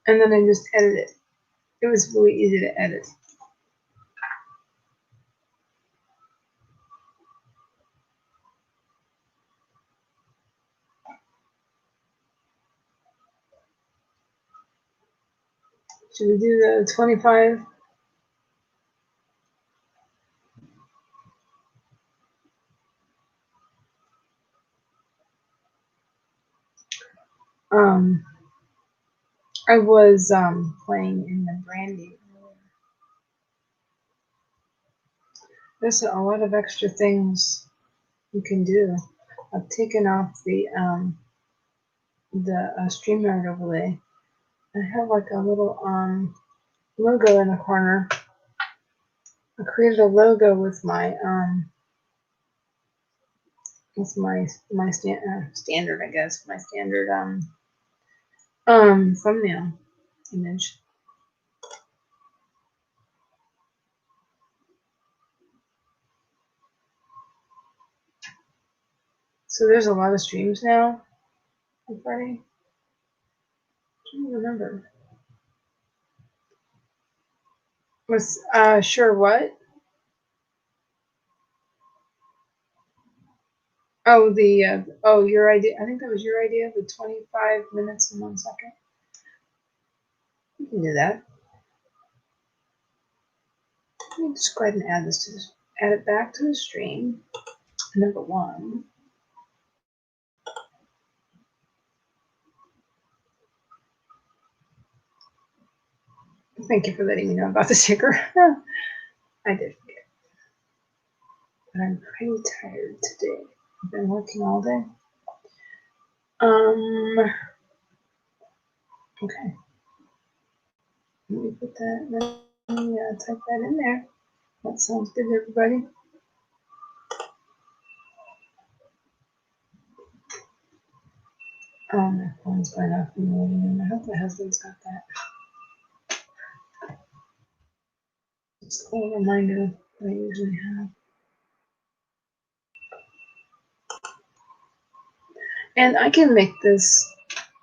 A: I just edit it. It was really easy to edit. Should we do the 25? I was playing in the branding. There's a lot of extra things you can do. I've taken off the StreamYard overlay. I have like a little logo in the corner. I created a logo with my standard, I guess, my standard thumbnail image. So there's a lot of streams now on Friday. I don't remember. Was sure what? Oh, your idea. I think that was your idea. The 25 minutes and 1 second. You can do that. Let me just go ahead and add it back to the stream. Number 1. Thank you for letting me know about the sticker. I did forget. But I'm pretty tired today. I've been working all day. Okay. Let me put that. Let me type that in there. That sounds good, everybody. Oh, my phone's going off in the living room. I hope my husband's got that. It's a little reminder that I usually have. And I can make this.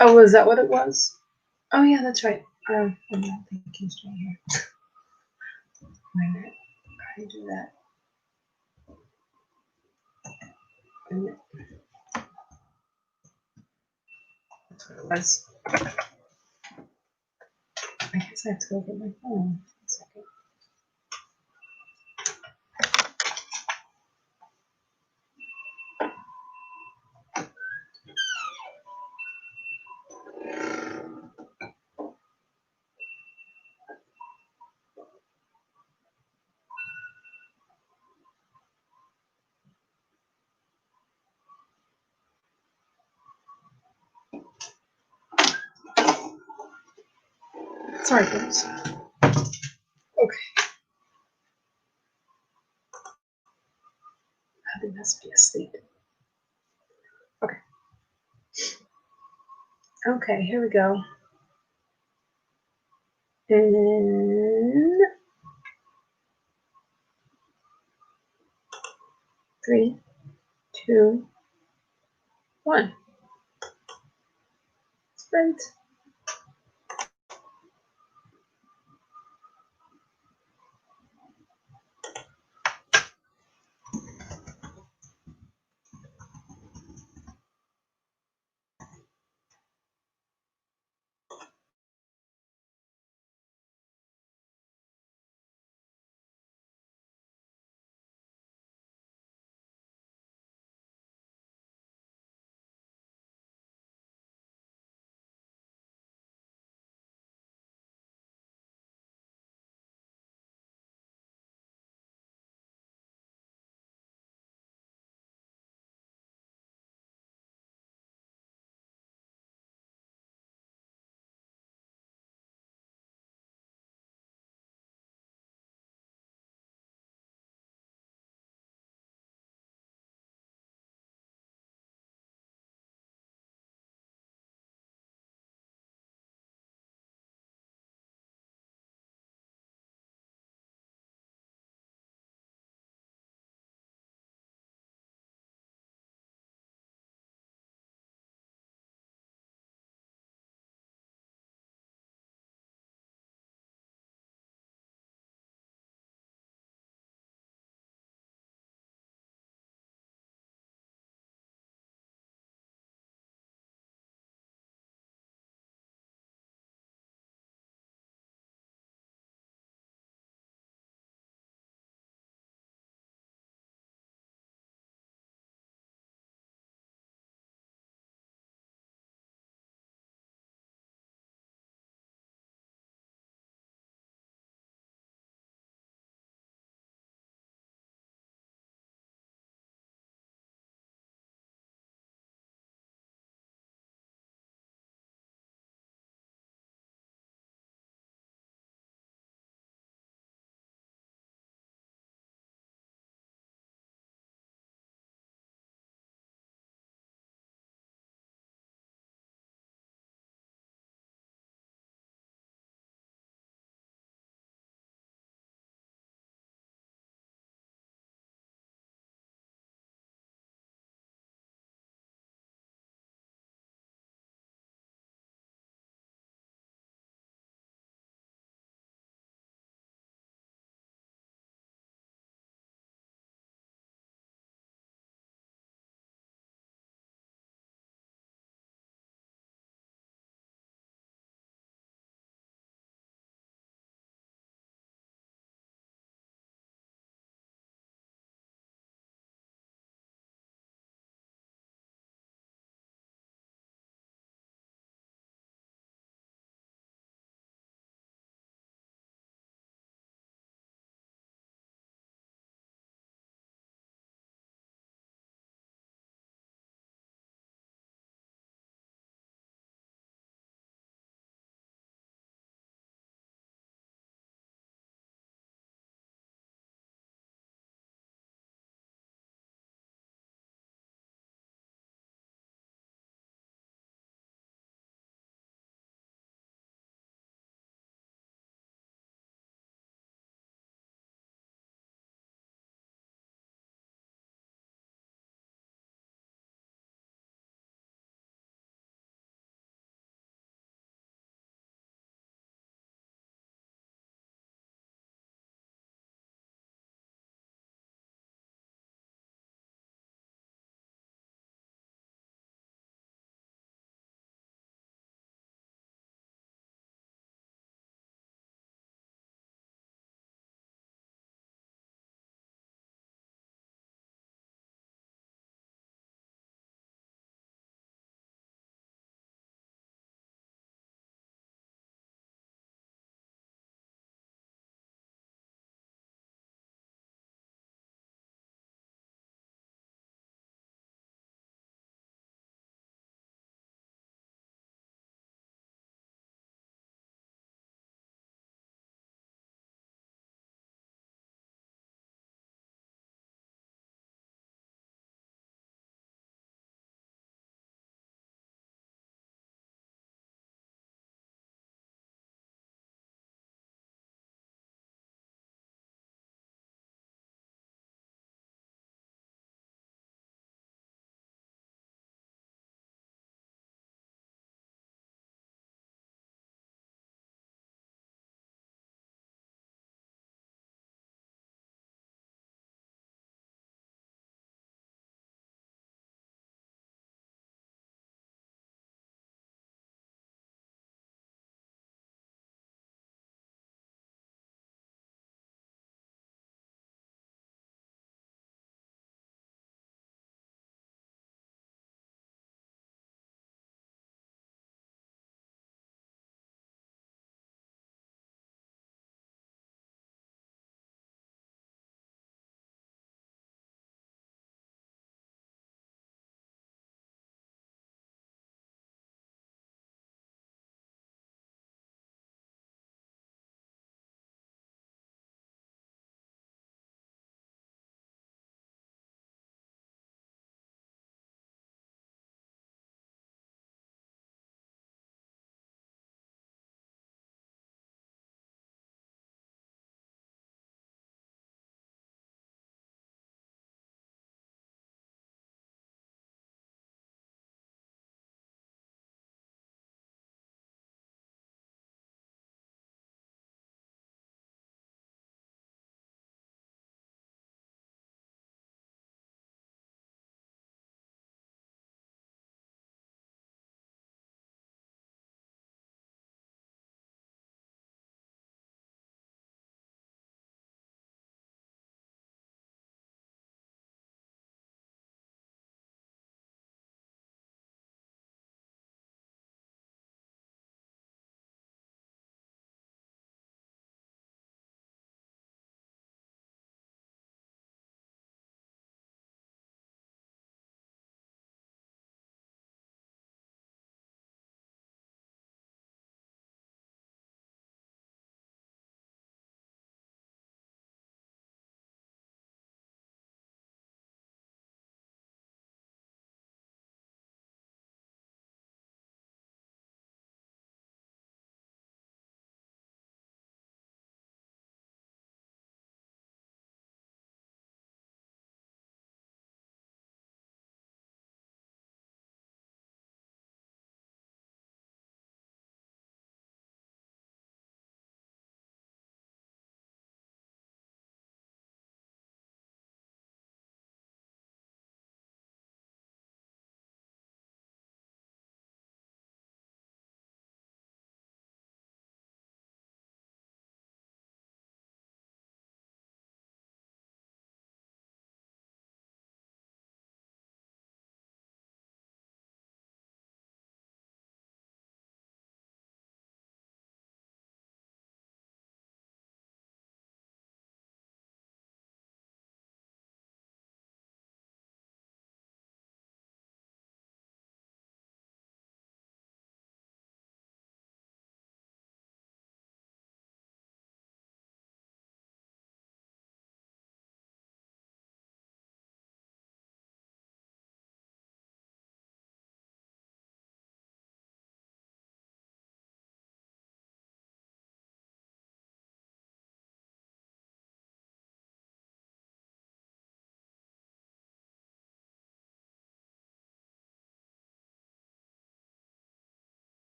A: Oh, is that what it was? Oh, yeah, that's right. I'm not thinking straight here. Wait a minute. How do you do that? Wait a minute. That's what it was. I guess I have to go get my phone. 1 second. Sorry, folks. Okay. They must be asleep. Okay. Okay, here we go. And 3, 2, 1. Sprint.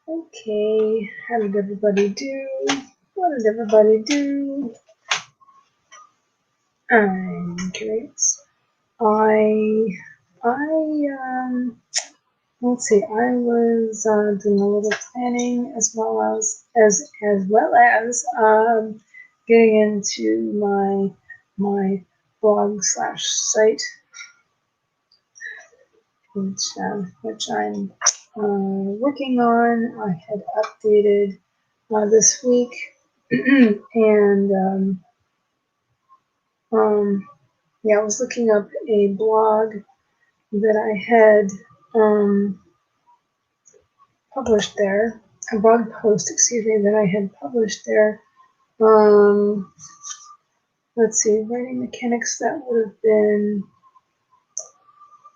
A: Okay, how did everybody do? What did everybody do? I'm curious. Let's see. I was doing a little planning as well as getting into my blog slash site, which I'm working on. I had updated this week, and yeah, I was looking up a blog that I had published there, a blog post, excuse me, that I had published there. Let's see, writing mechanics, that would have been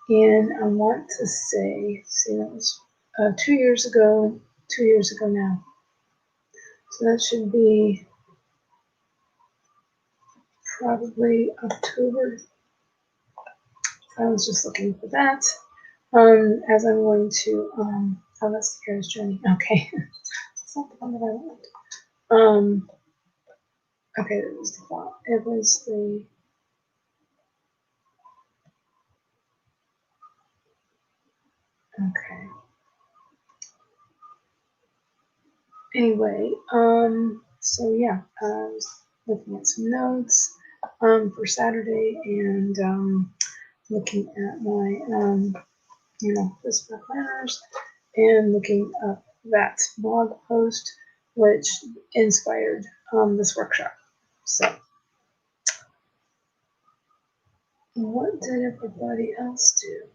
A: in, I want to say, see, that was 2 years ago now. So that should be probably October. I was just looking for that. As I'm going to, oh, that's the hero's journey. Okay. That's not the one that I want. Okay, it was the font. It was the, okay. Anyway, so yeah, I was looking at some notes, for Saturday, and, looking at my, this for planners, and looking up that blog post, which inspired, this workshop. So, what did everybody else do?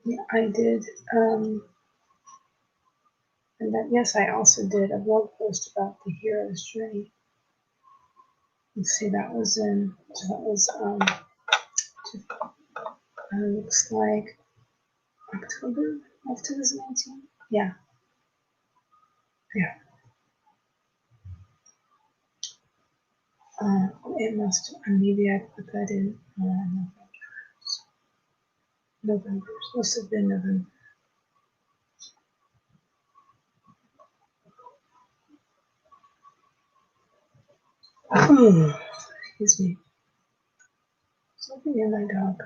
A: Yeah, I did, and that, yes, I also did a blog post about the hero's journey. Let's see, that was looks like October of 2019. Yeah, yeah. It must, maybe I put that in November. Must have been November. Excuse me. Something in my dog.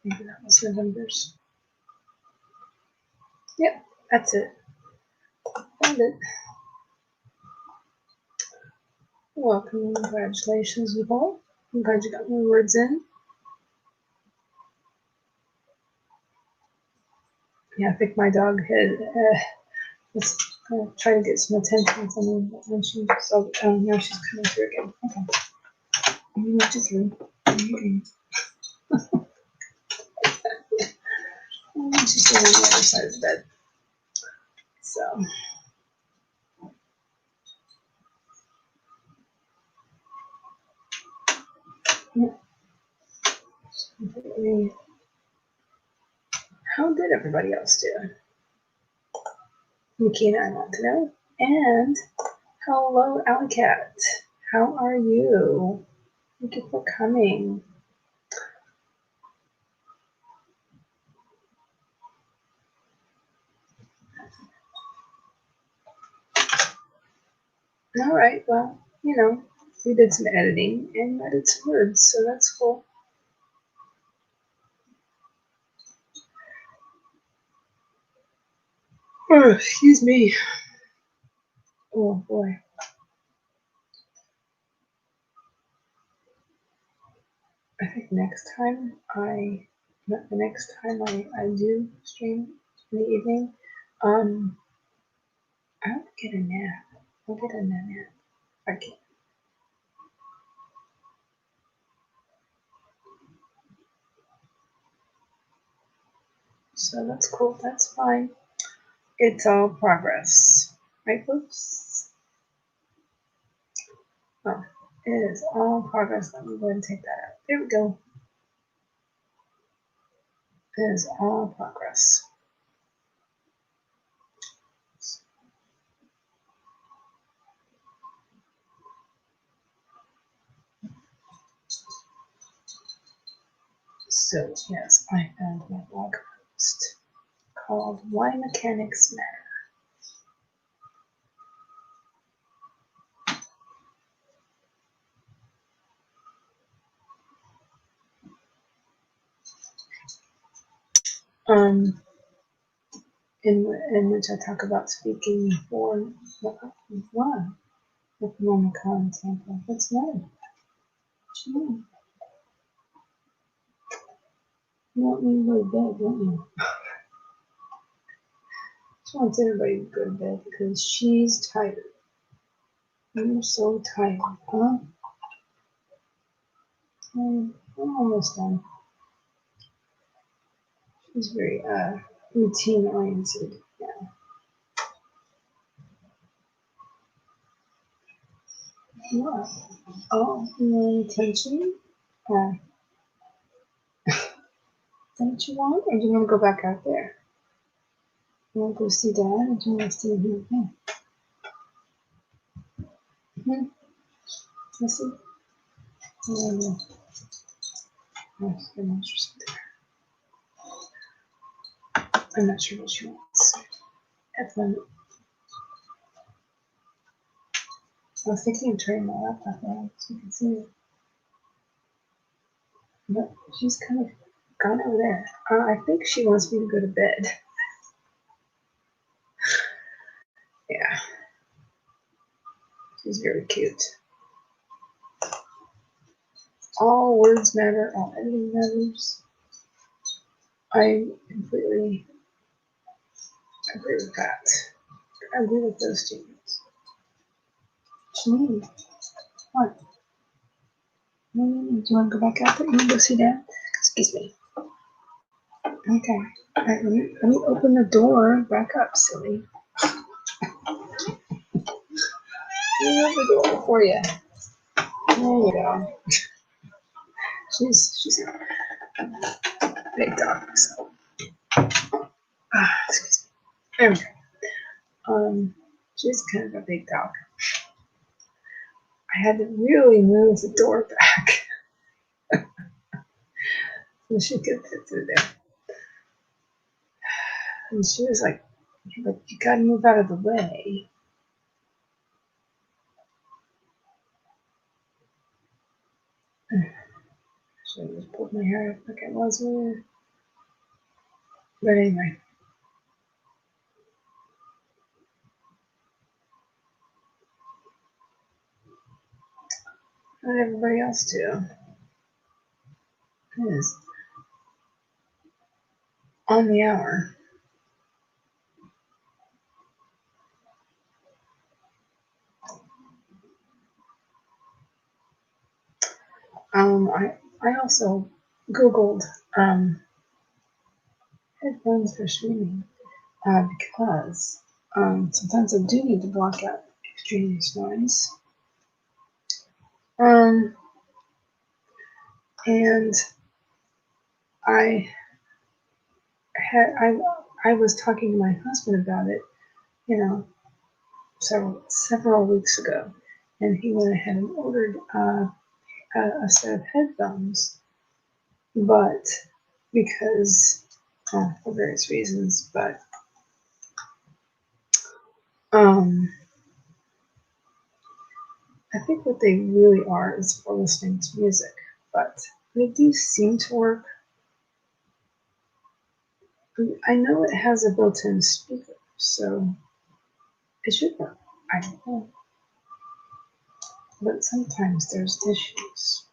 A: Maybe that was November's. Yep, that's it. Found it. Welcome, congratulations, Nicole. I'm glad you got my words in. Yeah, I think my dog had was trying to get some attention from me, but then she so now she's coming through again. Okay. You need to through. She's sitting on the other side of the bed. So yeah. How did everybody else do? Nikki and I want to know. And hello, Alleycat. How are you? Thank you for coming. All right, well, we did some editing and added some words, so that's cool. Oh, excuse me. Oh boy. I think the next time I do stream in the evening, I'll get a nap. I'll get a nap. I can. So that's cool. That's fine. It's all progress, right, folks? Oh, it is all progress. Let me go ahead and take that out. There we go. It is all progress. So yes, I found my blog post called Why Mechanics Matter. In which I talk about speaking for what? With normal content. What's that? You want me to go to bed, don't you? She wants everybody to go to bed because she's tired. You're so tired, huh? I'm almost done. She's very routine oriented. Yeah. What? Oh, you want attention? Is that what you want? Or do you want to go back out there? You want to go see Dad? Or do you want to stay here with me? Listen. Oh, I'm not sure what she wants. I was thinking of turning my laptop on so you can see it. But she's kind of gone over there. I think she wants me to go to bed. Yeah. She's very cute. All words matter, all editing matters. I completely agree with that. I agree with those statements. Janine, what? Do you want to go back out there? You want to go sit down? Excuse me. Okay. All right, let me open the door. Back up, silly. Let me open the door for you. There you go. She's a big dog. So. Excuse me. There we go. She's kind of a big dog. I had to really move the door back so she could fit through there. And she was like, "But you gotta move out of the way." So I just pulled my hair up like I was earlier. But anyway. How did everybody else do? It is on the hour. I also Googled headphones for streaming because sometimes I do need to block out extraneous noise. And I was talking to my husband about it, several weeks ago, and he went ahead and ordered a set of headphones, but because for various reasons, but I think what they really are is for listening to music, but they do seem to work. I know it has a built-in speaker, so it should work. I don't know. But sometimes there's issues.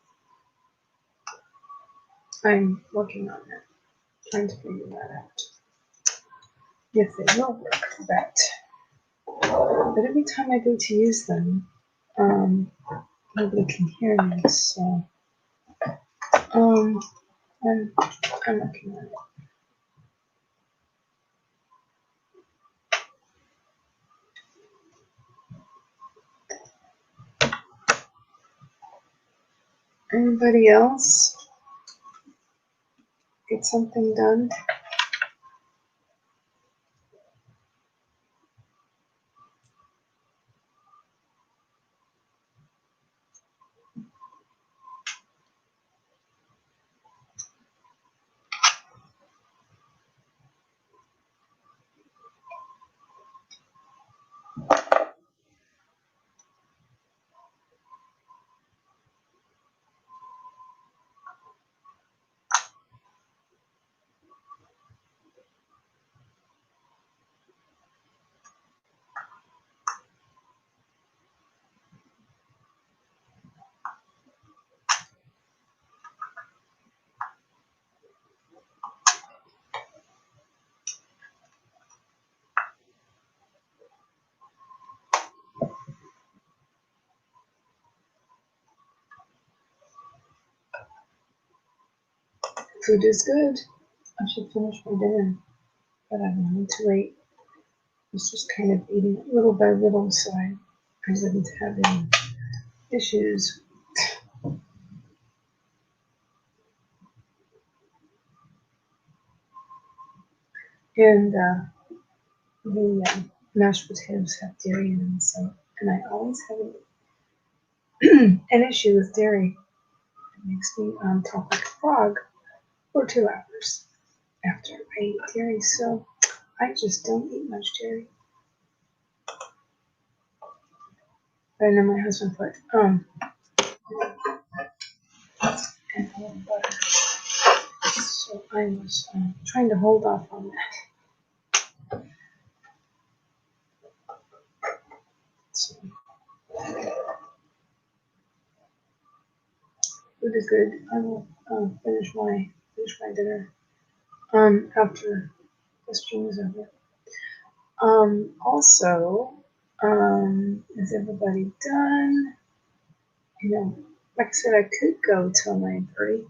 A: I'm working on it, trying to figure that out. If they will work, that. But every time I go to use them, nobody can hear me, so I'm working on it. Anybody else get something done? Food is good. I should finish my dinner, but I wanted to wait. I was just kind of eating it little by little so I wouldn't have any issues. And the mashed potatoes have dairy in them, and I always have an issue with dairy. It makes me talk like a frog for 2 hours after I eat dairy, so I just don't eat much dairy. I know my husband put and a little butter, so I was trying to hold off on that. So, food is good. I will finish my dinner after the stream is over. Also, is everybody done? You know, like I said, I could go till 9:30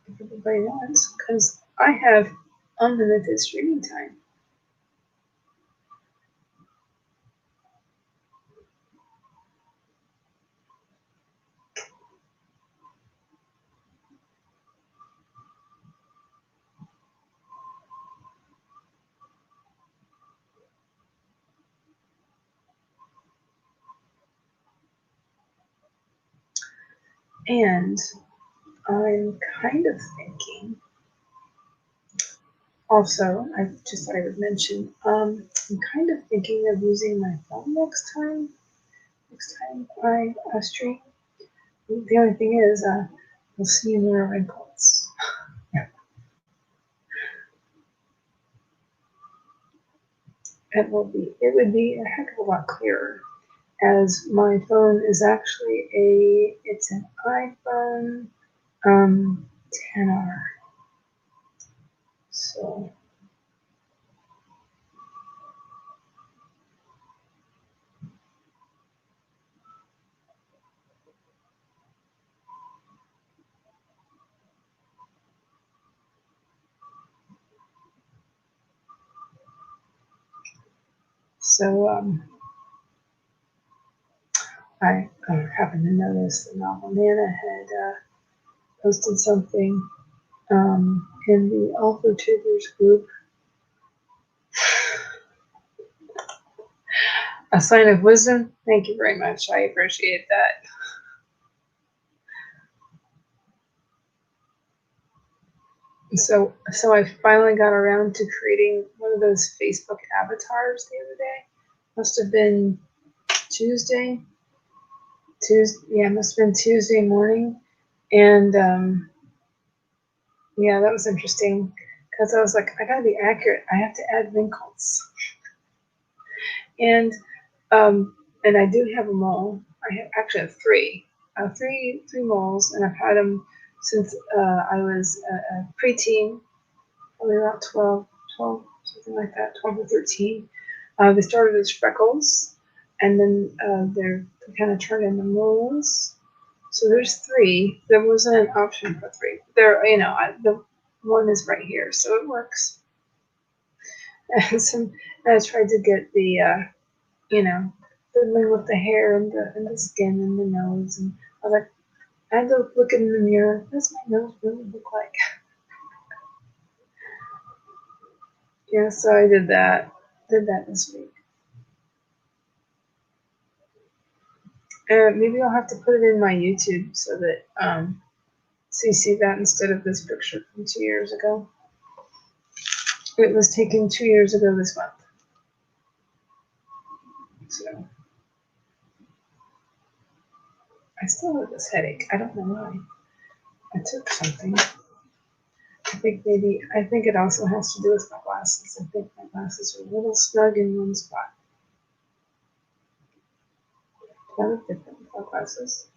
A: if everybody wants, because I have unlimited streaming time. And I'm kind of thinking, also, I just thought I would mention, I'm kind of thinking of using my phone next time I stream. The only thing is, we'll see more wrinkles. It would be a heck of a lot clearer, as my phone is actually it's an iPhone 10R. So I happened to notice that Novel Nana had posted something in the Author Tubers group. A sign of wisdom. Thank you very much. I appreciate that. So I finally got around to creating one of those Facebook avatars the other day. Must have been Tuesday. Must have been Tuesday morning. And yeah, that was interesting because I was like, I gotta be accurate. I have to add wrinkles. And I do have them all. Actually have three moles, and I've had them since I was a preteen, probably about 12, something like that, 12 or 13. They started as freckles, and then they kind of turned into moles. So there's three. There wasn't an option for three. The one is right here, so it works. And I tried to get the fiddling with the hair and the skin and the nose, and I was like, I had to look in the mirror. What does my nose really look like? Yeah, so I did that. Did that this week. And maybe I'll have to put it in my YouTube so that so you see that instead of this picture from 2 years ago. It was taken 2 years ago this month. So I still have this headache. I don't know why. I took something. I think it also has to do with my glasses. I think my glasses are a little snug in one spot. Do I look different with my glasses?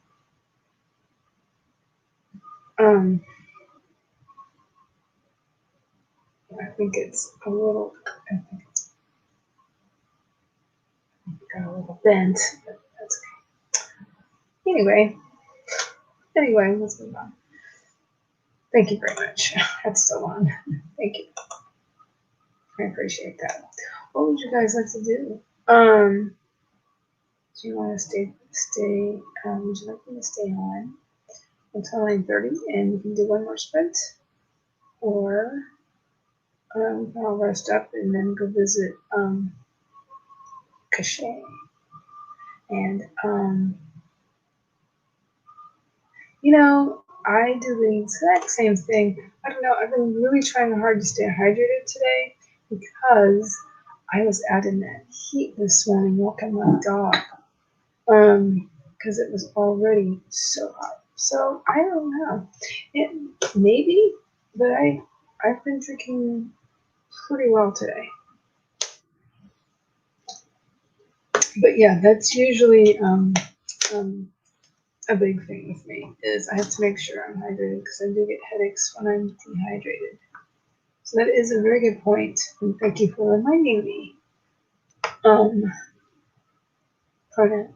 A: I think it's a little. I think it's got a little bent, but that's okay. Anyway, let's move on. Thank you very much. That's so long. Thank you. I appreciate that. What would you guys like to do? Do you want to stay? Would you like me to stay on until 9:30 and we can do one more sprint, or I'll rest up and then go visit Cachet. And you know, I do the exact same thing. I don't know. I've been really trying hard to stay hydrated today because I was out in that heat this morning walking my dog. Because it was already so hot. So I don't know. Maybe, but I've been drinking pretty well today. But yeah, that's usually a big thing with me is I have to make sure I'm hydrated because I do get headaches when I'm dehydrated. So that is a very good point, and thank you for reminding me. Pardon.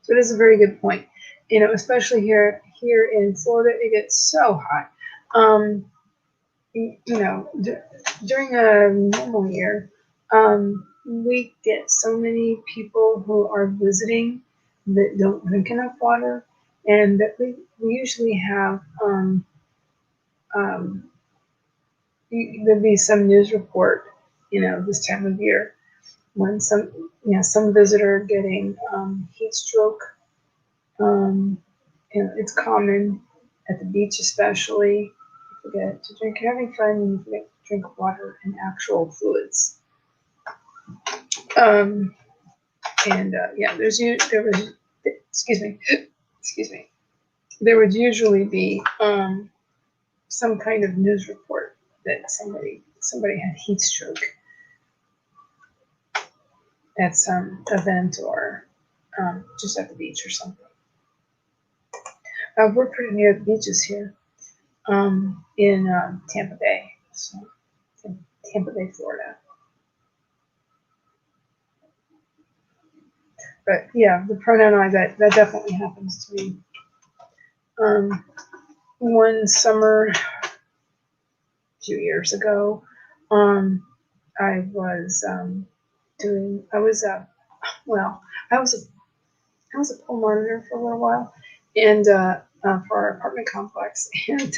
A: So it is a very good point. You know, especially here in Florida, it gets so hot. You know, during a normal year, we get so many people who are visiting that don't drink enough water, and that we usually have there'd be some news report, you know, this time of year when some visitor getting heat stroke. You know, it's common at the beach, especially. You forget to drink. You're having fun, and you forget to drink water and actual fluids. And yeah, there was, excuse me, there would usually be some kind of news report that somebody had heat stroke at some event or just at the beach or something. We're pretty near the beaches here in Tampa Bay, so in Tampa Bay, Florida. But yeah, the pronoun I, that definitely happens to me. One summer, a few years ago, I was I was a poll monitor for a little while, and for our apartment complex, and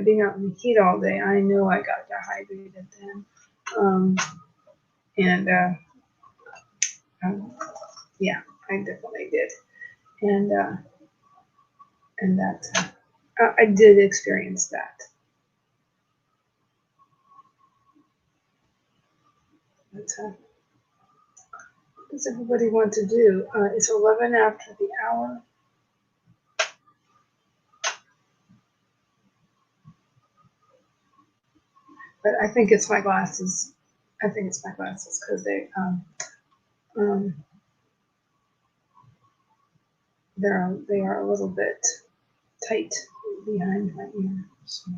A: being out in the heat all day, I know I got dehydrated then, and yeah, I definitely did, and that I did experience that. But, what does everybody want to do? It's 11 after the hour. But I think it's my glasses. I think it's my glasses because they are a little bit tight behind my ear. So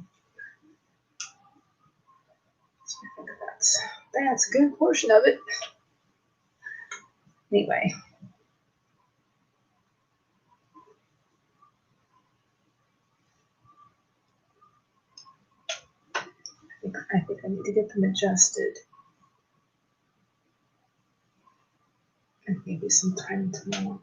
A: I think that's a good portion of it. Anyway. I think I need to get them adjusted. And maybe some time tomorrow.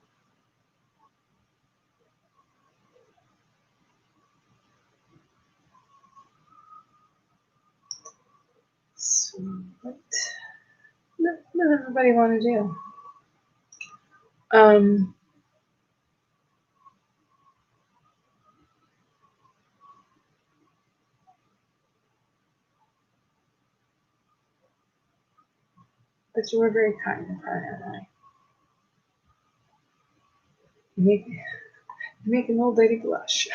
A: So what does everybody want to do? But you were very kind and I. You make an old lady blush.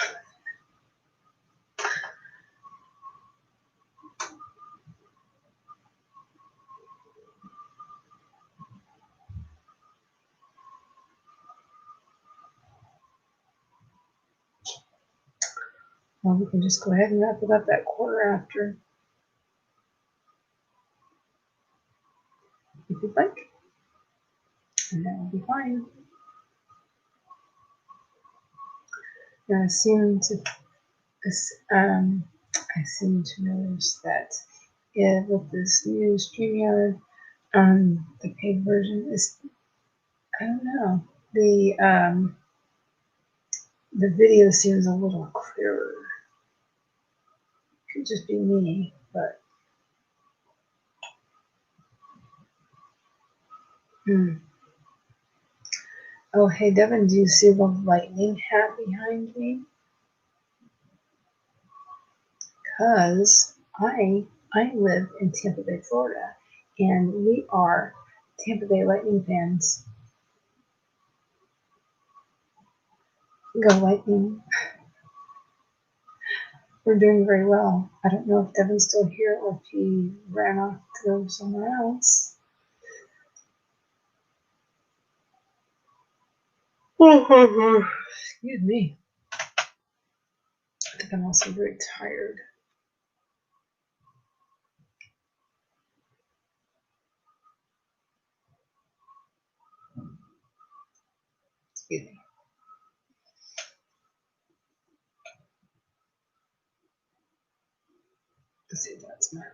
A: Well, we can just go ahead and wrap it up that quarter after, if you'd like, and that will be fine. I seem to notice that with this new StreamYard, the paid version is, I don't know, the video seems a little clearer. Could just be me, but Oh, hey Devin, do you see the lightning hat behind me? Because I live in Tampa Bay, Florida, and we are Tampa Bay Lightning fans. Go Lightning. We're doing very well. I don't know if Devin's still here or if he ran off to go somewhere else. Excuse me. I think I'm also very tired. Excuse me. Let's see, that's my lap.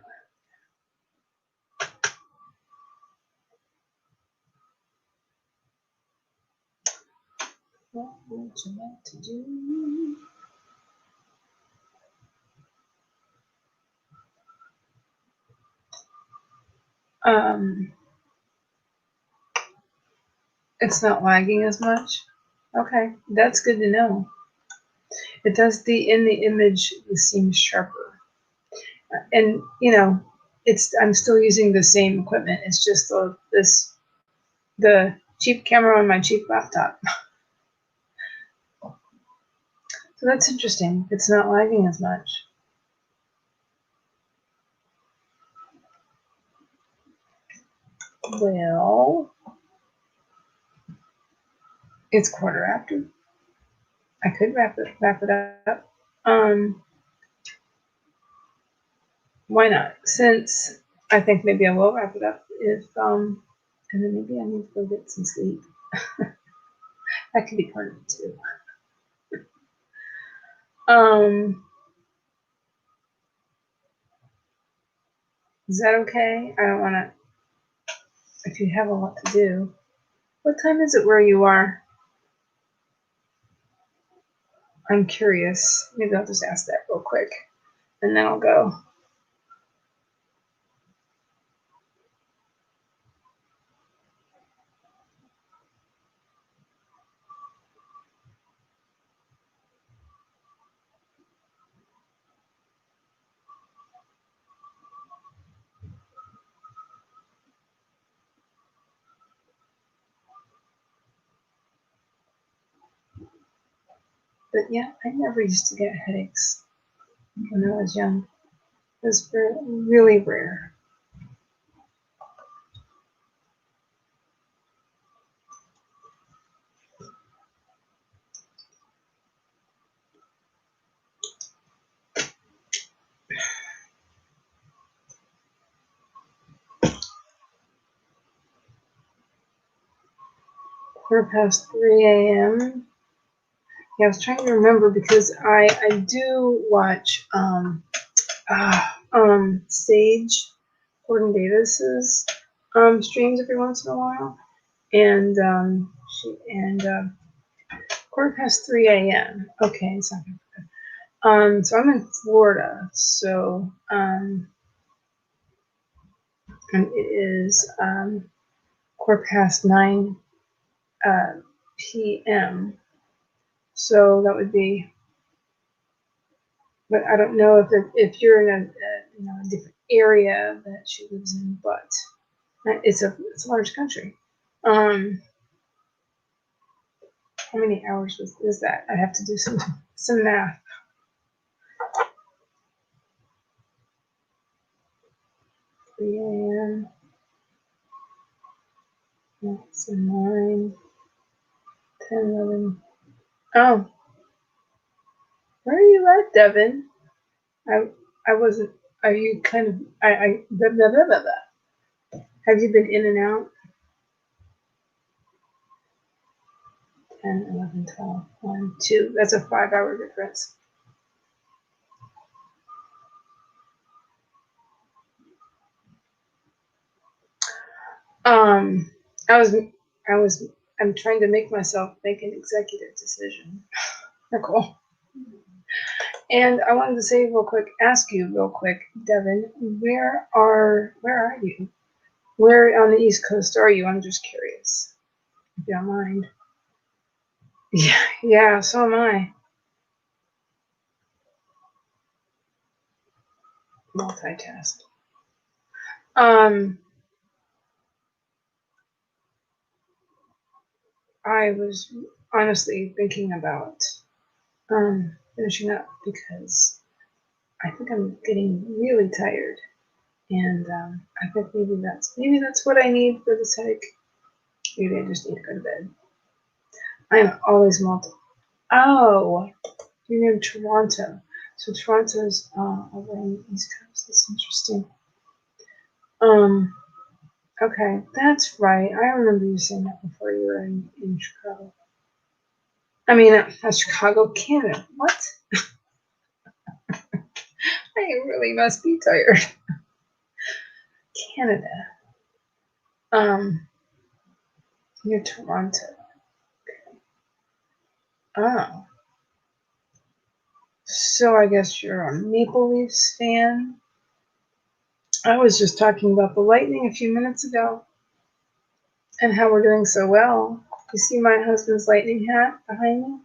A: What would you like to do? It's not lagging as much. Okay, that's good to know. It does in the image seem sharper, and I'm still using the same equipment. It's just the cheap camera on my cheap laptop. So that's interesting. It's not lagging as much. Well, it's 1:15. I could wrap it up. Why not? Since I think maybe I will wrap it up and then maybe I need to go get some sleep. That could be part of it too. Is that okay? I don't want to. If you have a lot to do, what time is it where you are? I'm curious. Maybe I'll just ask that real quick, and then I'll go. But yeah, I never used to get headaches when I was young. It was really rare. Quarter past 3 a.m. Yeah, I was trying to remember because I do watch Sage Gordon Davis's streams every once in a while, and 3:15 a.m. Okay, so so I'm in Florida, so and it is 9:15 p.m. So that would be, but I don't know if you're in a different area that she lives in, but it's a large country. How many hours is that? I have to do some math. 3 a.m. That's 9, 10, 11. Oh, where are you at, Devin? I wasn't. Are you kind of? Blah, blah, blah, blah, blah. Have you been in and out? 10, 11, 12, 1, 2. That's a 5-hour difference. I'm trying to make myself make an executive decision, Nicole. And I wanted to say ask you real quick, Devin, where are you? Where on the East Coast are you? I'm just curious, if you don't mind. Yeah, so am I. Multitask. I was honestly thinking about finishing up because I think I'm getting really tired, and I think maybe that's what I need for this headache. Maybe I just need to go to bed. I'm always multi. Oh, you're in Toronto, so Toronto's over on the East Coast. That's interesting. Okay, that's right. I remember you saying that before you were in Chicago. I mean, not Chicago, Canada. What? I really must be tired. Canada. Near Toronto. Oh. So I guess you're a Maple Leafs fan. I was just talking about the Lightning a few minutes ago and how we're doing so well. You see my husband's Lightning hat behind me?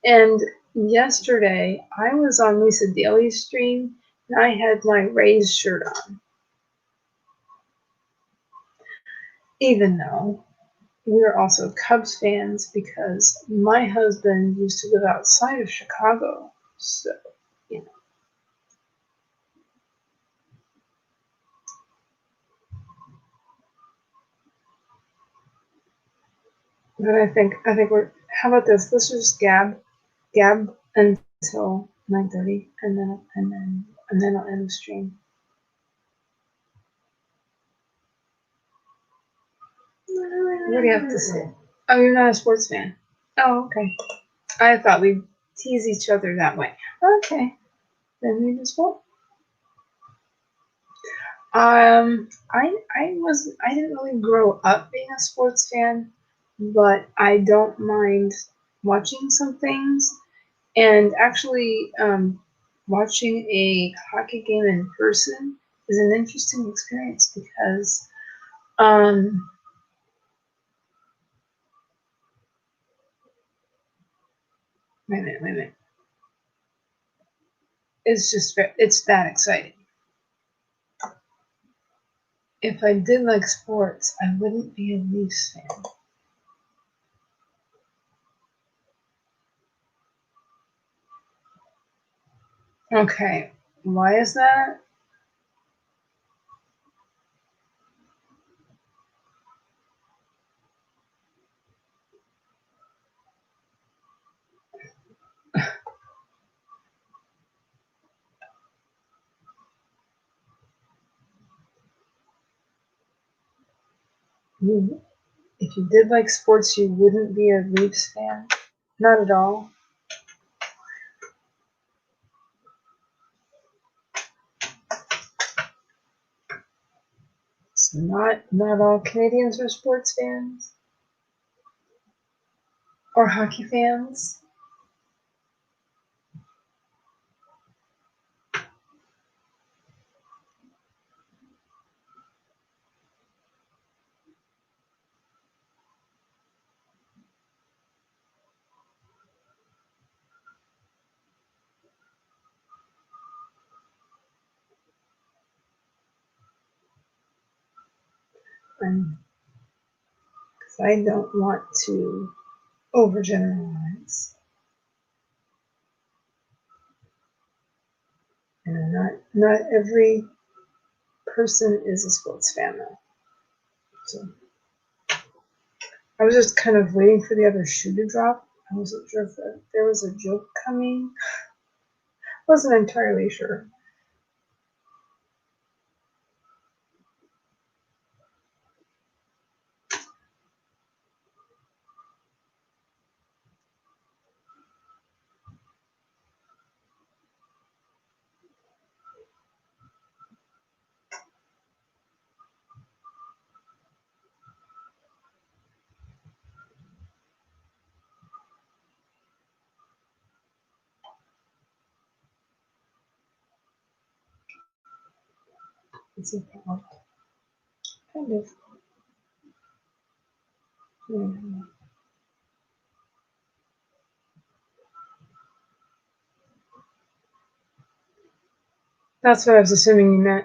A: And yesterday I was on Lisa Daly's stream and I had my Rays shirt on. Even though we are also Cubs fans because my husband used to live outside of Chicago. So, you know. But I think we're. How about this? Let's just gab until 9:30, and then I'll end the stream. What do you have to say? Oh, you're not a sports fan. Oh, okay. I thought we'd tease each other that way. Okay, then we just won't. I didn't really grow up being a sports fan, but I don't mind watching some things. And actually, watching a hockey game in person is an interesting experience because wait a minute. It's that exciting. If I did like sports, I wouldn't be a Leafs fan. Okay, why is that? If you did like sports, you wouldn't be a Leafs fan? Not at all. So not all Canadians are sports fans or hockey fans. Because I don't want to overgeneralize. And not every person is a sports fan though. So I was just kind of waiting for the other shoe to drop. I wasn't sure if there was a joke coming. Wasn't entirely sure. It's a kind of. That's what I was assuming you meant.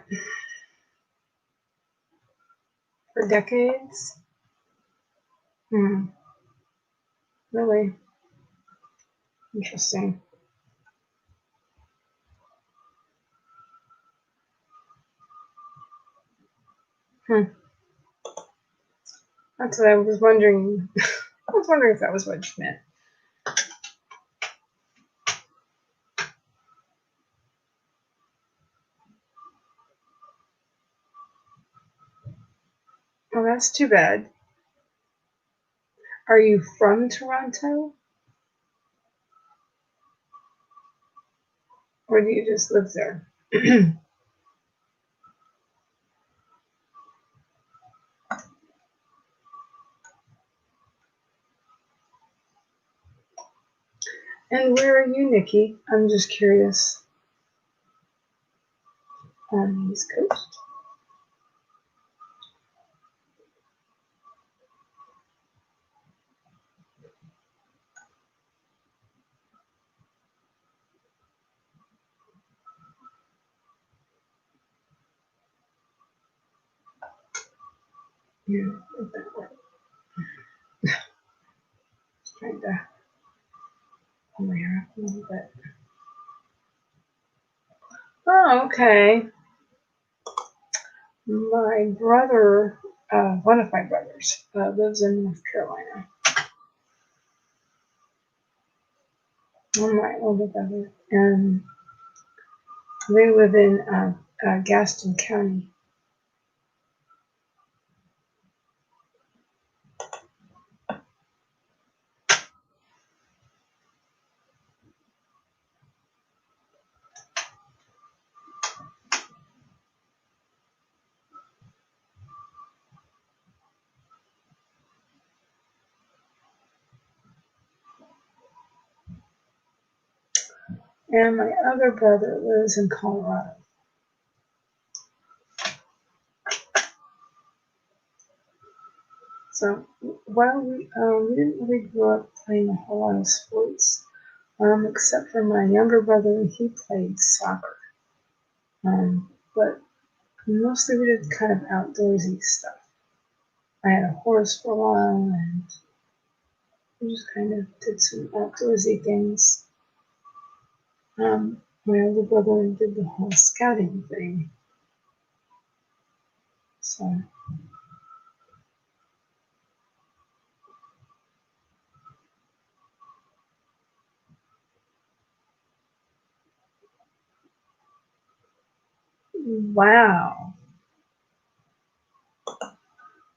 A: For decades? Really interesting. That's what I was wondering. I was wondering if that was what you meant. Oh, that's too bad. Are you from Toronto? Or do you just live there? And where are you, Nikki? I'm just curious. On the East Coast? Yeah, that works. Trying to pull my hair up a little bit. Oh, okay. My brother, one of my brothers, lives in North Carolina. My older brother, and they live in Gaston County. And my other brother lives in Colorado. So while we didn't really grow up playing a whole lot of sports, except for my younger brother, he played soccer. But mostly we did kind of outdoorsy stuff. I had a horse for a while, and we just kind of did some outdoorsy things. My older brother did the whole scouting thing. So wow.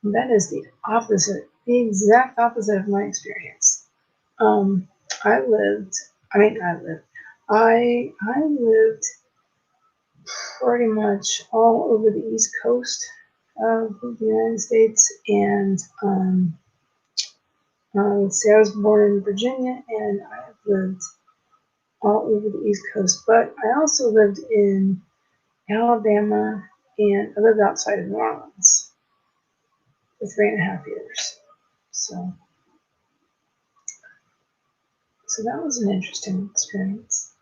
A: That is the opposite, the exact opposite of my experience. I lived, I lived pretty much all over the East Coast of the United States, and let's see, I was born in Virginia, and I have lived all over the East Coast, but I also lived in Alabama, and I lived outside of New Orleans for 3.5 years. So that was an interesting experience.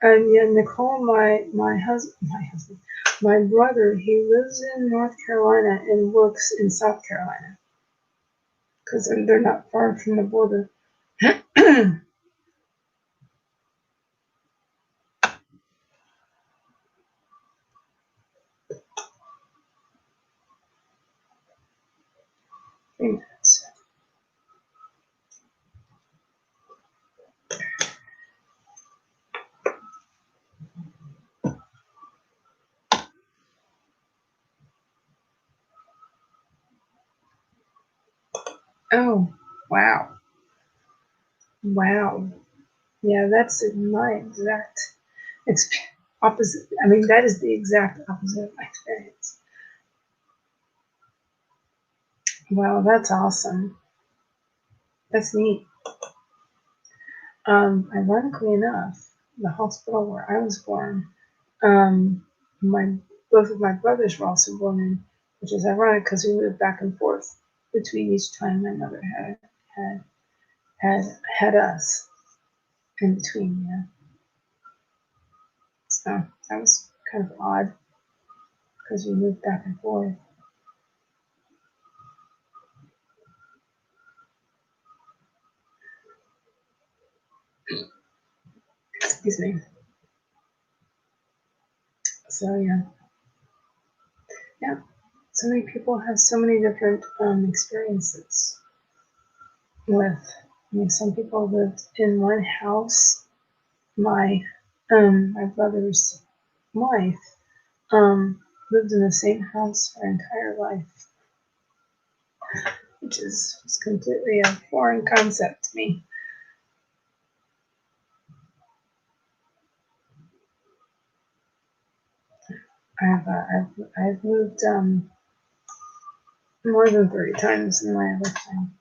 A: And yeah, Nicole, my brother, he lives in North Carolina and works in South Carolina because they're not far from the border. Oh, wow. Wow. Yeah, that's my exact opposite. I mean, that is the exact opposite of my experience. Wow, that's awesome. That's neat. Ironically enough, the hospital where I was born, um, both of my brothers were also born in, which is ironic because we moved back and forth between each time my mother had us in between. Yeah, so that was kind of odd because we moved back and forth. Excuse me. So yeah. So many people have so many different experiences with. I mean, some people lived in one house. My brother's wife lived in the same house her entire life, which is completely a foreign concept to me. I've moved more than 30 times in my lifetime.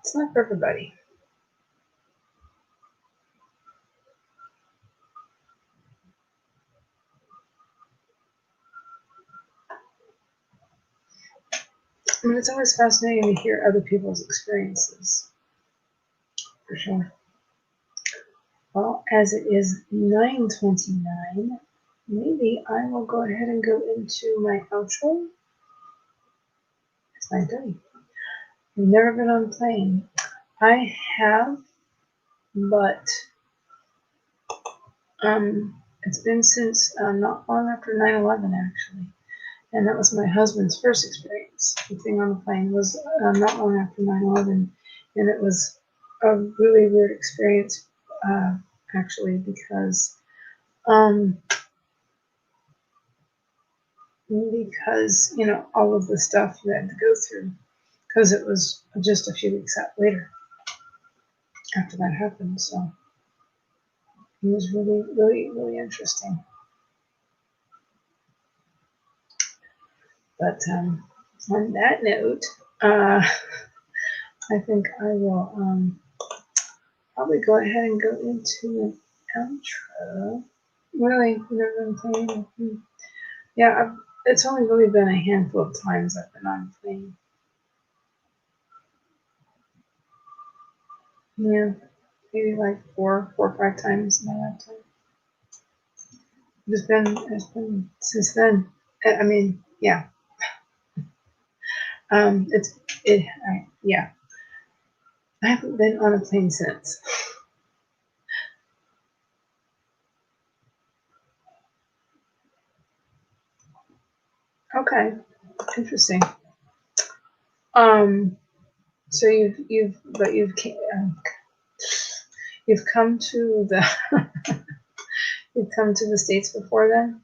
A: It's not for everybody. I mean, it's always fascinating to hear other people's experiences, for sure. Well, as it is 9:29, maybe I will go ahead and go into my outro. It's 9:30. I've never been on a plane. I have, but it's been since not long after 9/11, actually. And that was my husband's first experience. The thing on the plane was not long after 9/11. And it was a really weird experience, actually, because all of the stuff you had to go through, because it was just a few weeks later after that happened. So it was really, really, really interesting. But on that note, I think I will probably go ahead and go into an outro. Really, never been playing. Yeah, it's only really been a handful of times I've been on a plane. Yeah, maybe like four or five times in my lifetime. It's been since then. I mean, yeah. Yeah. I haven't been on a plane since. Okay, interesting. So you've come to the you've come to the States before then?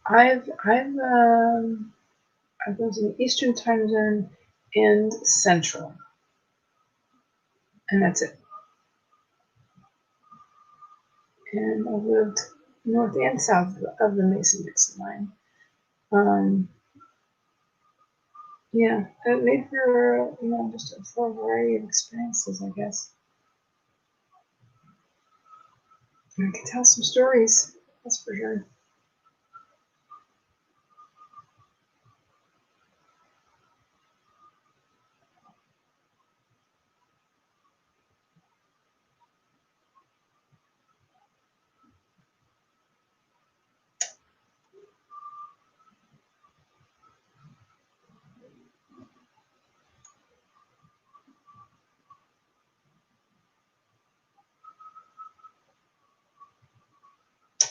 A: I've lived in Eastern time zone and Central, and that's it. And I've lived north and south of the Mason-Dixon line. Yeah, it made for just for a variety of experiences, I guess. I can tell some stories, that's for sure.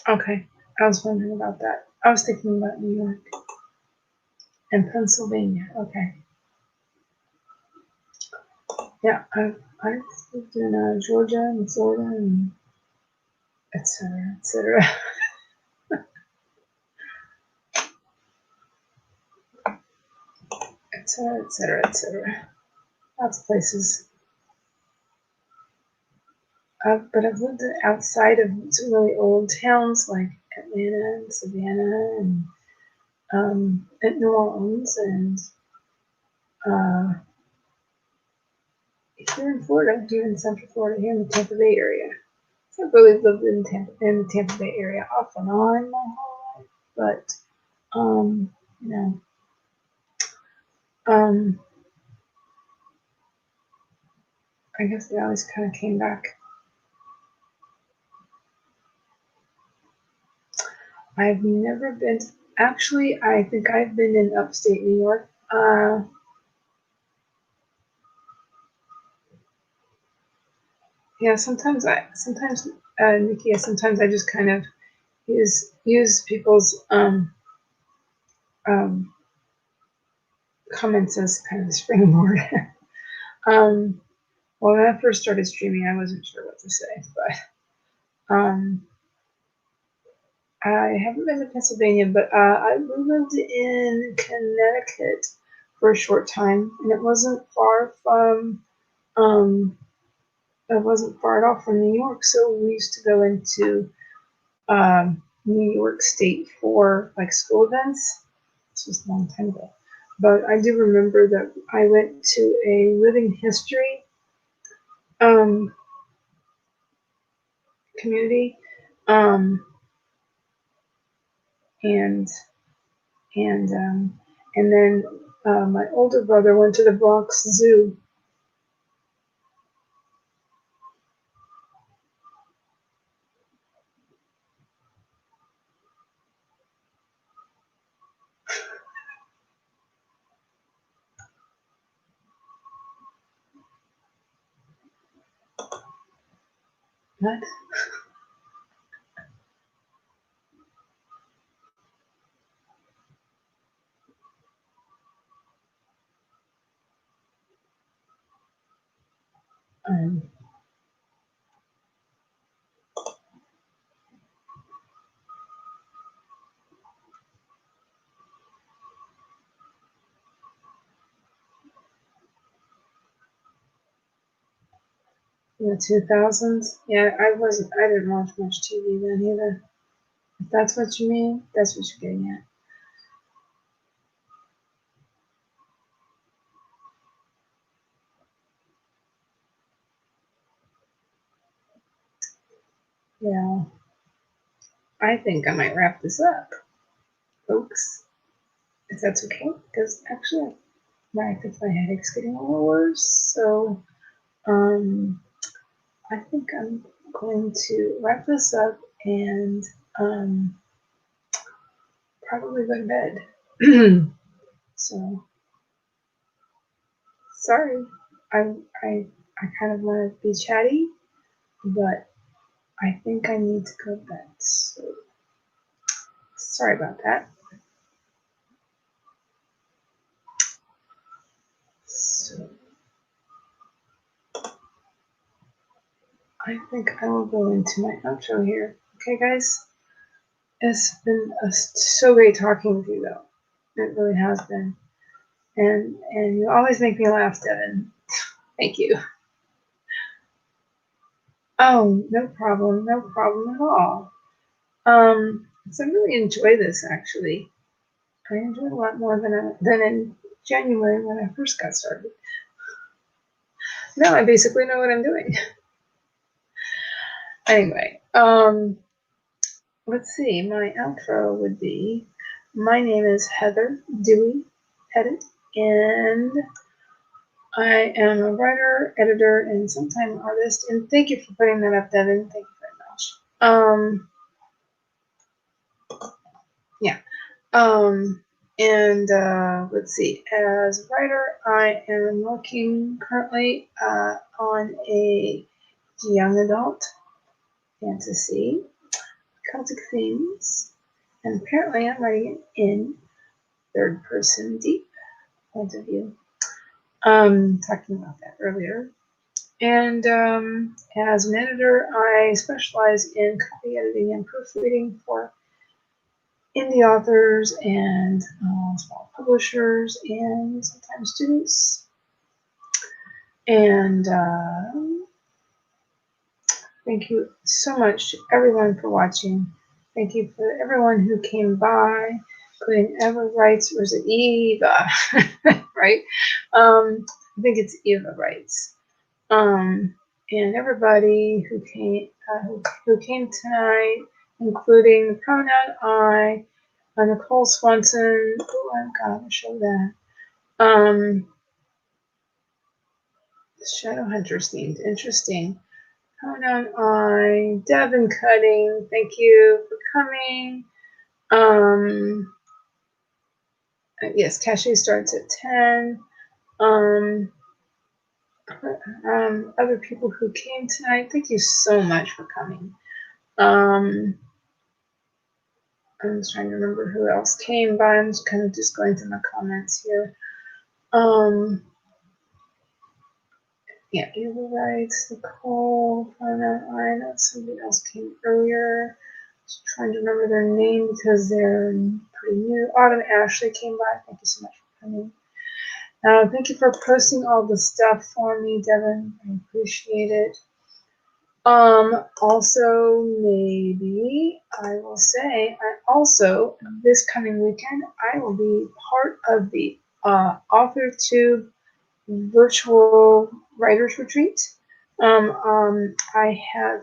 A: Okay, I was wondering about that. I was thinking about New York and Pennsylvania. Okay. Yeah, I've lived in Georgia and Florida and et cetera, et cetera. Et cetera, et cetera, et cetera. Lots of places. but I've lived outside of some really old towns like Atlanta and Savannah and at New Orleans and here in Florida, here in Central Florida, here in the Tampa Bay area. So I've really lived in the Tampa Bay area off and on my whole life, but you know, I guess I always kind of came back. I've never been. Actually, I think I've been in upstate New York. Yeah, sometimes Nikki, sometimes I just kind of use people's comments as kind of a springboard. Well, when I first started streaming, I wasn't sure what to say, but I haven't been to Pennsylvania, but I lived in Connecticut for a short time, and it wasn't far at all from New York. So we used to go into New York State for like school events. This was a long time ago, but I do remember that I went to a living history community, and and and then my older brother went to the Bronx Zoo. What? In the 2000s? Yeah, I didn't watch much TV then either. If that's what you mean, that's what you're getting at. Yeah. I think I might wrap this up, folks. If that's okay, because actually, I think my headache's getting a little worse. So, I think I'm going to wrap this up and probably go to bed. So, sorry. I I I kind of want to be chatty, but I think I need to go to bed. So, sorry about that. So, I think I will go into my outro here. Okay, guys? It's been so great talking with you, though. It really has been. And you always make me laugh, Devin. Thank you. Oh, no problem at all. So I really enjoy this actually. I enjoy it a lot more than in January when I first got started. Now I basically know what I'm doing. Anyway, let's see. My outro would be, my name is Heather Dewey Pettit, and I am a writer, editor, and sometime artist. And thank you for putting that up, Devin. Thank you very much. Yeah. And let's see. As a writer, I am working currently on a young adult fantasy, Celtic themes, and apparently I'm writing it in third person deep point of view. Talking about that earlier. And as an editor, I specialize in copy editing and proofreading for indie authors and small publishers and sometimes students. And Thank you so much to everyone for watching. Thank you for everyone who came by, including Eva Writes, or is it Eva? Right? I think it's Eva Writes. And everybody who came tonight, including the pronoun I, Nicole Swanson. Oh, I've got to show that. Shadowhunters themed, interesting. Pronoun I, Devin Cutting, thank you for coming. Yes, cachet starts at 10. Other people who came tonight, thank you so much for coming. I'm just trying to remember who else came by. I'm just kind of just going through my comments here. Yeah, Eva writes, Nicole, pronoun I, know somebody else came earlier. Just trying to remember their name because they're pretty new. Autumn Ashley came by. Thank you so much for coming. Thank you for posting all the stuff for me, Devin. I appreciate it. Also, maybe I will say, this coming weekend, I will be part of the AuthorTube virtual writers retreat. I have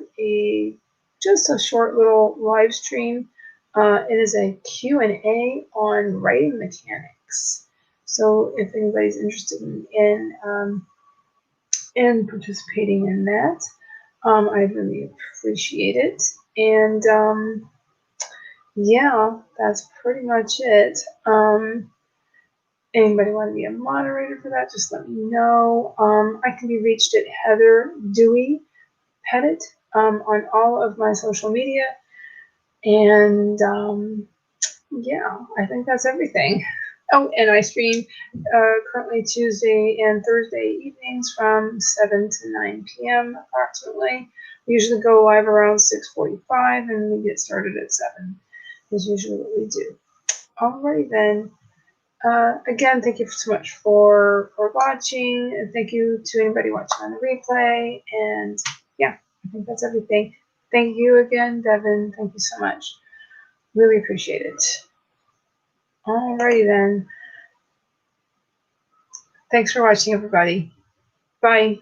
A: just a short little live stream. It is a Q&A on writing mechanics. So if anybody's interested in participating in that, I really appreciate it. And yeah, that's pretty much it. Anybody want to be a moderator for that, just let me know. I can be reached at Heather Dewey Pettit on all of my social media. And yeah, I think that's everything. Oh, and I stream currently Tuesday and Thursday evenings from 7 to 9 p.m. approximately. We usually go live around 6:45 and we get started at 7 is usually what we do. Alrighty then. Again, thank you so much for watching, and thank you to anybody watching on the replay. And yeah, I think that's everything. Thank you again, Devin. Thank you so much. Really appreciate it. Alrighty then. Thanks for watching, everybody. Bye.